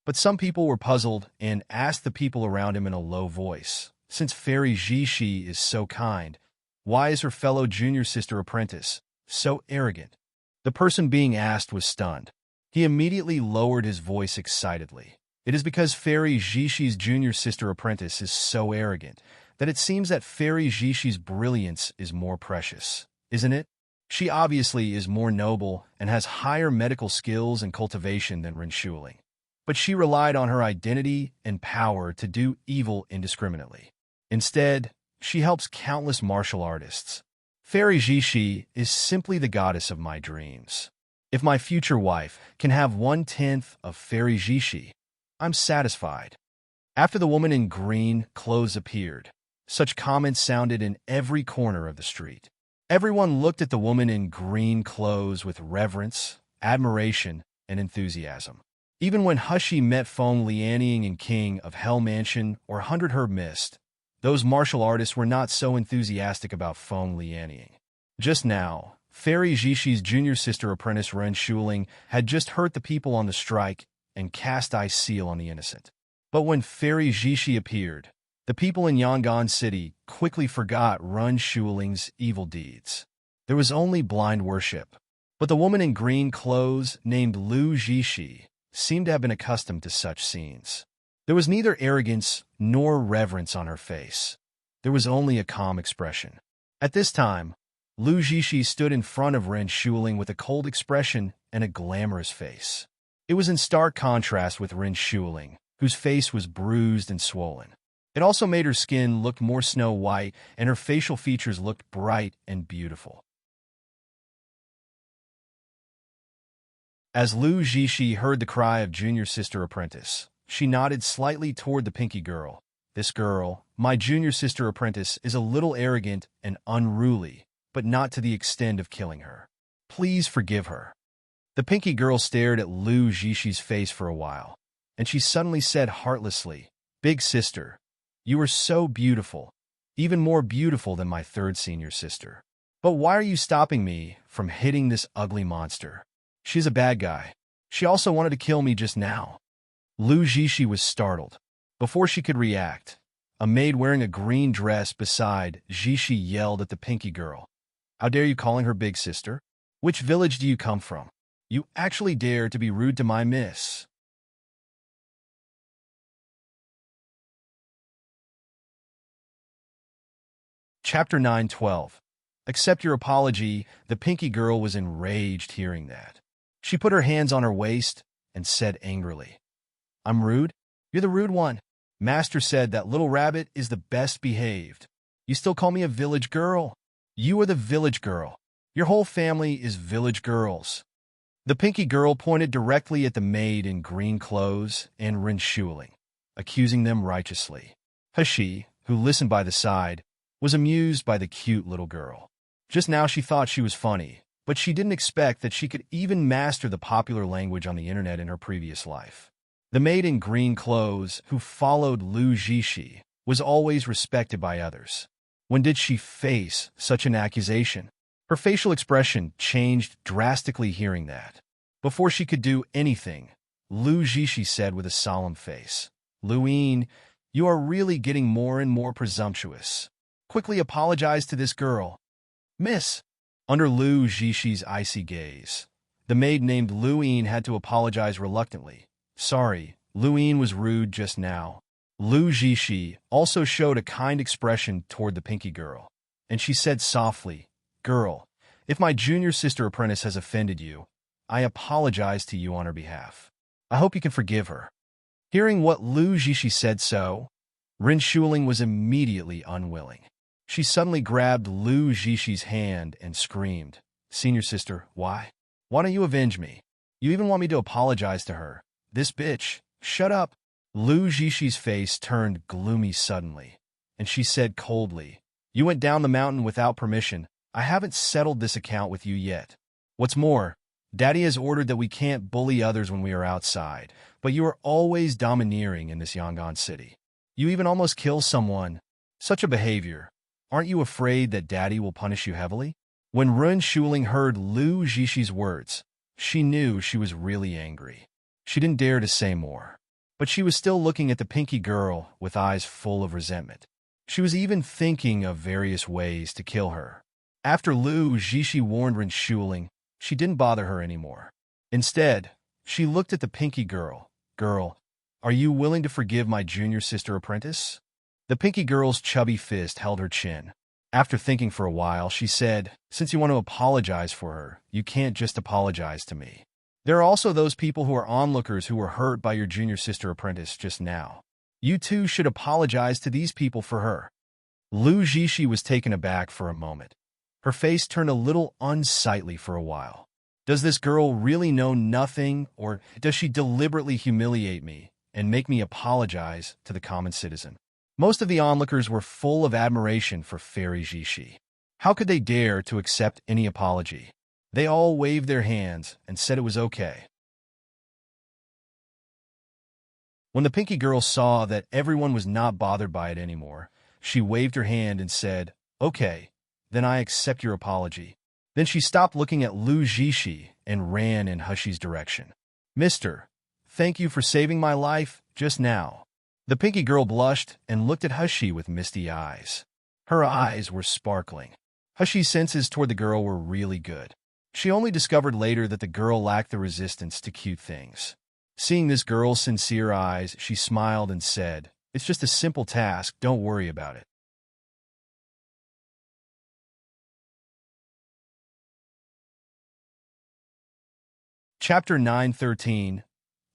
But some people were puzzled and asked the people around him in a low voice, since Fairy Jishi is so kind, why is her fellow junior sister apprentice so arrogant? The person being asked was stunned. He immediately lowered his voice excitedly. It is because Fairy Jishi's junior sister apprentice is so arrogant that it seems that Fairy Jishi's brilliance is more precious, isn't it? She obviously is more noble and has higher medical skills and cultivation than Renshuling. But she relied on her identity and power to do evil indiscriminately. Instead, she helps countless martial artists. Fairy Jishi is simply the goddess of my dreams. If my future wife can have 1/10 of Fairy Jishi, I'm satisfied. After the woman in green clothes appeared, such comments sounded in every corner of the street. Everyone looked at the woman in green clothes with reverence, admiration, and enthusiasm. Even when Hushi met Feng Lianying and King of Hell Mansion or 100 Herb Mist, those martial artists were not so enthusiastic about Feng Lianying. Just now, Fairy Jishi's junior sister apprentice Ren Shuling had just hurt the people on the strike and cast ice seal on the innocent. But when Fairy Jishi appeared, the people in Yangon City quickly forgot Ren Shuling's evil deeds. There was only blind worship. But the woman in green clothes named Lu Jishi seemed to have been accustomed to such scenes. There was neither arrogance nor reverence on her face. There was only a calm expression. At this time, Lu Jishi stood in front of Ren Shuling with a cold expression and a glamorous face. It was in stark contrast with Ren Shuling, whose face was bruised and swollen. It also made her skin look more snow white and her facial features looked bright and beautiful. As Lu Jishi heard the cry of junior sister apprentice, she nodded slightly toward the pinky girl. This girl, my junior sister apprentice, is a little arrogant and unruly, but not to the extent of killing her. Please forgive her. The pinky girl stared at Lu Jishi's face for a while, and she suddenly said heartlessly, "Big sister, you are so beautiful, even more beautiful than my third senior sister. But why are you stopping me from hitting this ugly monster? She's a bad guy. She also wanted to kill me just now." Lu Jishi was startled. Before she could react, a maid wearing a green dress beside Jishi yelled at the pinky girl, "How dare you calling her big sister? Which village do you come from? You actually dare to be rude to my miss." Chapter 9:12. Accept your apology. The pinky girl was enraged hearing that. She put her hands on her waist and said angrily, "I'm rude? You're the rude one. Master said that little rabbit is the best behaved. You still call me a village girl? You are the village girl. Your whole family is village girls." The pinky girl pointed directly at the maid in green clothes and Ren Shuling, accusing them righteously. Hashi, who listened by the side, was amused by the cute little girl. Just now she thought she was funny, but she didn't expect that she could even master the popular language on the internet in her previous life. The maid in green clothes, who followed Lu Jishi, was always respected by others. When did she face such an accusation? Her facial expression changed drastically hearing that. Before she could do anything, Lu Jishi said with a solemn face, "Luin, you are really getting more and more presumptuous. Quickly apologize to this girl." "Miss." Under Lu Jishi's icy gaze, the maid named Luin had to apologize reluctantly. "Sorry, Luin was rude just now." Lu Jishi also showed a kind expression toward the pinky girl, and she said softly, "Girl, if my junior sister apprentice has offended you, I apologize to you on her behalf. I hope you can forgive her." Hearing what Lu Jishi said so, Ren Shuling was immediately unwilling. She suddenly grabbed Lu Jishi's hand and screamed, "Senior sister, why? Why don't you avenge me? You even want me to apologize to her? This bitch, shut up." Lu Jishi's face turned gloomy suddenly, and she said coldly, "You went down the mountain without permission. I haven't settled this account with you yet. What's more, Daddy has ordered that we can't bully others when we are outside, but you are always domineering in this Yangon city. You even almost kill someone. Such a behavior. Aren't you afraid that Daddy will punish you heavily? When Run Shuling heard Lu Zhishi's words, she knew she was really angry. She didn't dare to say more. But she was still looking at the pinky girl with eyes full of resentment. She was even thinking of various ways to kill her. After Lu Zhishi warned Ren Shuling, she didn't bother her anymore. Instead, she looked at the pinky girl. Girl, are you willing to forgive my junior sister apprentice? The pinky girl's chubby fist held her chin. After thinking for a while, she said, since you want to apologize for her, you can't just apologize to me. There are also those people who are onlookers who were hurt by your junior sister apprentice just now. You too should apologize to these people for her. Lu Zhishi was taken aback for a moment. Her face turned a little unsightly for a while. Does this girl really know nothing, or does she deliberately humiliate me and make me apologize to the common citizen? Most of the onlookers were full of admiration for Fairy Zhishi. How could they dare to accept any apology? They all waved their hands and said it was okay. When the pinky girl saw that everyone was not bothered by it anymore, she waved her hand and said, okay, then I accept your apology. Then she stopped looking at Lu Zhishi and ran in Hushi's direction. Mister, thank you for saving my life just now. The pinky girl blushed and looked at Hushi with misty eyes. Her eyes were sparkling. Hushi's senses toward the girl were really good. She only discovered later that the girl lacked the resistance to cute things. Seeing this girl's sincere eyes, she smiled and said, it's just a simple task, don't worry about it. Chapter 9:13.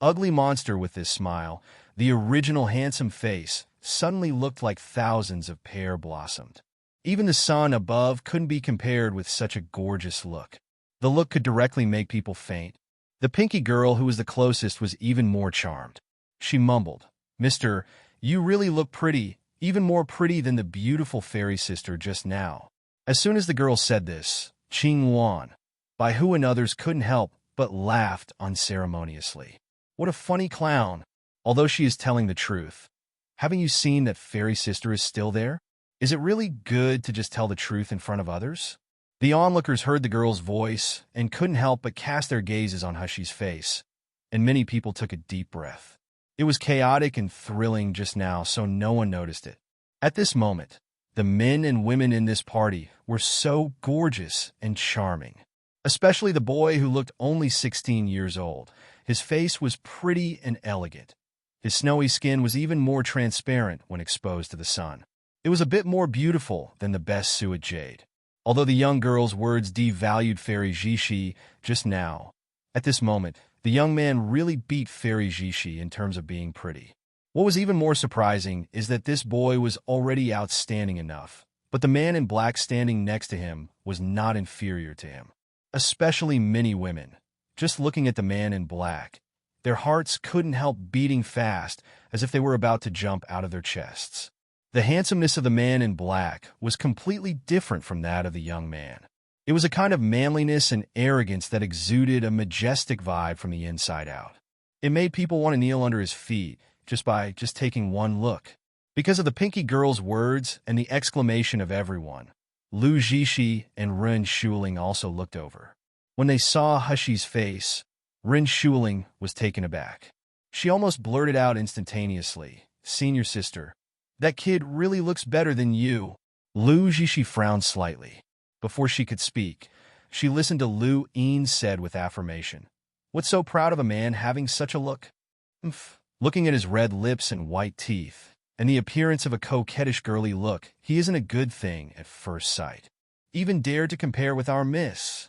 Ugly monster with this smile, the original handsome face, suddenly looked like thousands of pear blossomed. Even the sun above couldn't be compared with such a gorgeous look. The look could directly make people faint. The pinky girl who was the closest was even more charmed. She mumbled, Mister, you really look pretty, even more pretty than the beautiful fairy sister just now. As soon as the girl said this, Qing Wan, by who and others couldn't help but laughed unceremoniously. What a funny clown, although she is telling the truth. Haven't you seen that fairy sister is still there? Is it really good to just tell the truth in front of others? The onlookers heard the girl's voice and couldn't help but cast their gazes on Hushi's face, and many people took a deep breath. It was chaotic and thrilling just now, so no one noticed it. At this moment, the men and women in this party were so gorgeous and charming. Especially the boy who looked only 16 years old. His face was pretty and elegant. His snowy skin was even more transparent when exposed to the sun. It was a bit more beautiful than the best suet jade. Although the young girl's words devalued Fairy Zhishi just now, at this moment, the young man really beat Fairy Zhishi in terms of being pretty. What was even more surprising is that this boy was already outstanding enough, but the man in black standing next to him was not inferior to him. Especially many women. Just looking at the man in black, their hearts couldn't help beating fast as if they were about to jump out of their chests. The handsomeness of the man in black was completely different from that of the young man. It was a kind of manliness and arrogance that exuded a majestic vibe from the inside out. It made people want to kneel under his feet just by taking one look. Because of the pinky girl's words and the exclamation of everyone, Lu Zhishi and Ren Shuling also looked over. When they saw Hushi's face, Ren Shuling was taken aback. She almost blurted out instantaneously, Senior sister, that kid really looks better than you. Lu Zhishi frowned slightly. Before she could speak, she listened to Lu Yin said with affirmation. What's so proud of a man having such a look? Looking at his red lips and white teeth, and the appearance of a coquettish girly look, he isn't a good thing at first sight. Even dared to compare with our miss.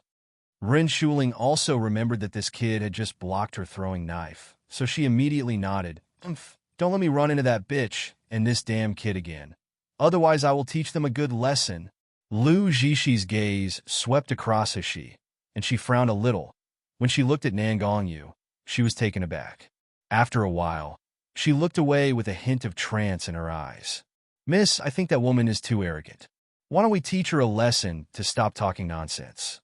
Ren Shuling also remembered that this kid had just blocked her throwing knife, so she immediately nodded. Don't let me run into that bitch and this damn kid again. Otherwise I will teach them a good lesson. Lu Zhishi's gaze swept across Hushi, and she frowned a little. When she looked at Nan Gongyu, she was taken aback. After a while, she looked away with a hint of trance in her eyes. Miss, I think that woman is too arrogant. Why don't we teach her a lesson to stop talking nonsense?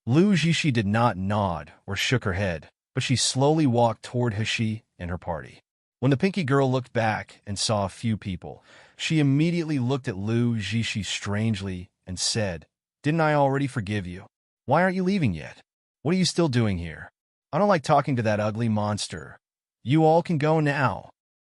Lu Zhishi did not nod or shook her head, but she slowly walked toward Hushi and her party. When the Pinky Girl looked back and saw a few people, she immediately looked at Lu Zhishi strangely and said, "Didn't I already forgive you? Why aren't you leaving yet? What are you still doing here? I don't like talking to that ugly monster. You all can go now."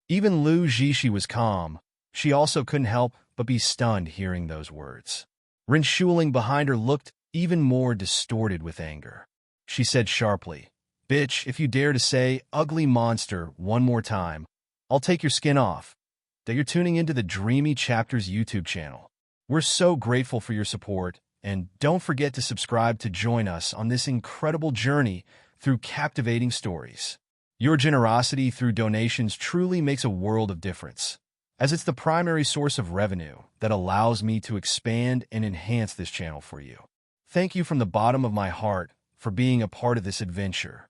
Even Lu Zhishi was calm. She also couldn't help but be stunned hearing those words. Rin Shuling behind her looked even more distorted with anger. She said sharply, "Bitch, if you dare to say ugly monster one more time, I'll take your skin off." That you're tuning into the Dreamy Chapters YouTube channel. We're so grateful for your support, and don't forget to subscribe to join us on this incredible journey through captivating stories. Your generosity through donations truly makes a world of difference, as it's the primary source of revenue that allows me to expand and enhance this channel for you. Thank you from the bottom of my heart for being a part of this adventure.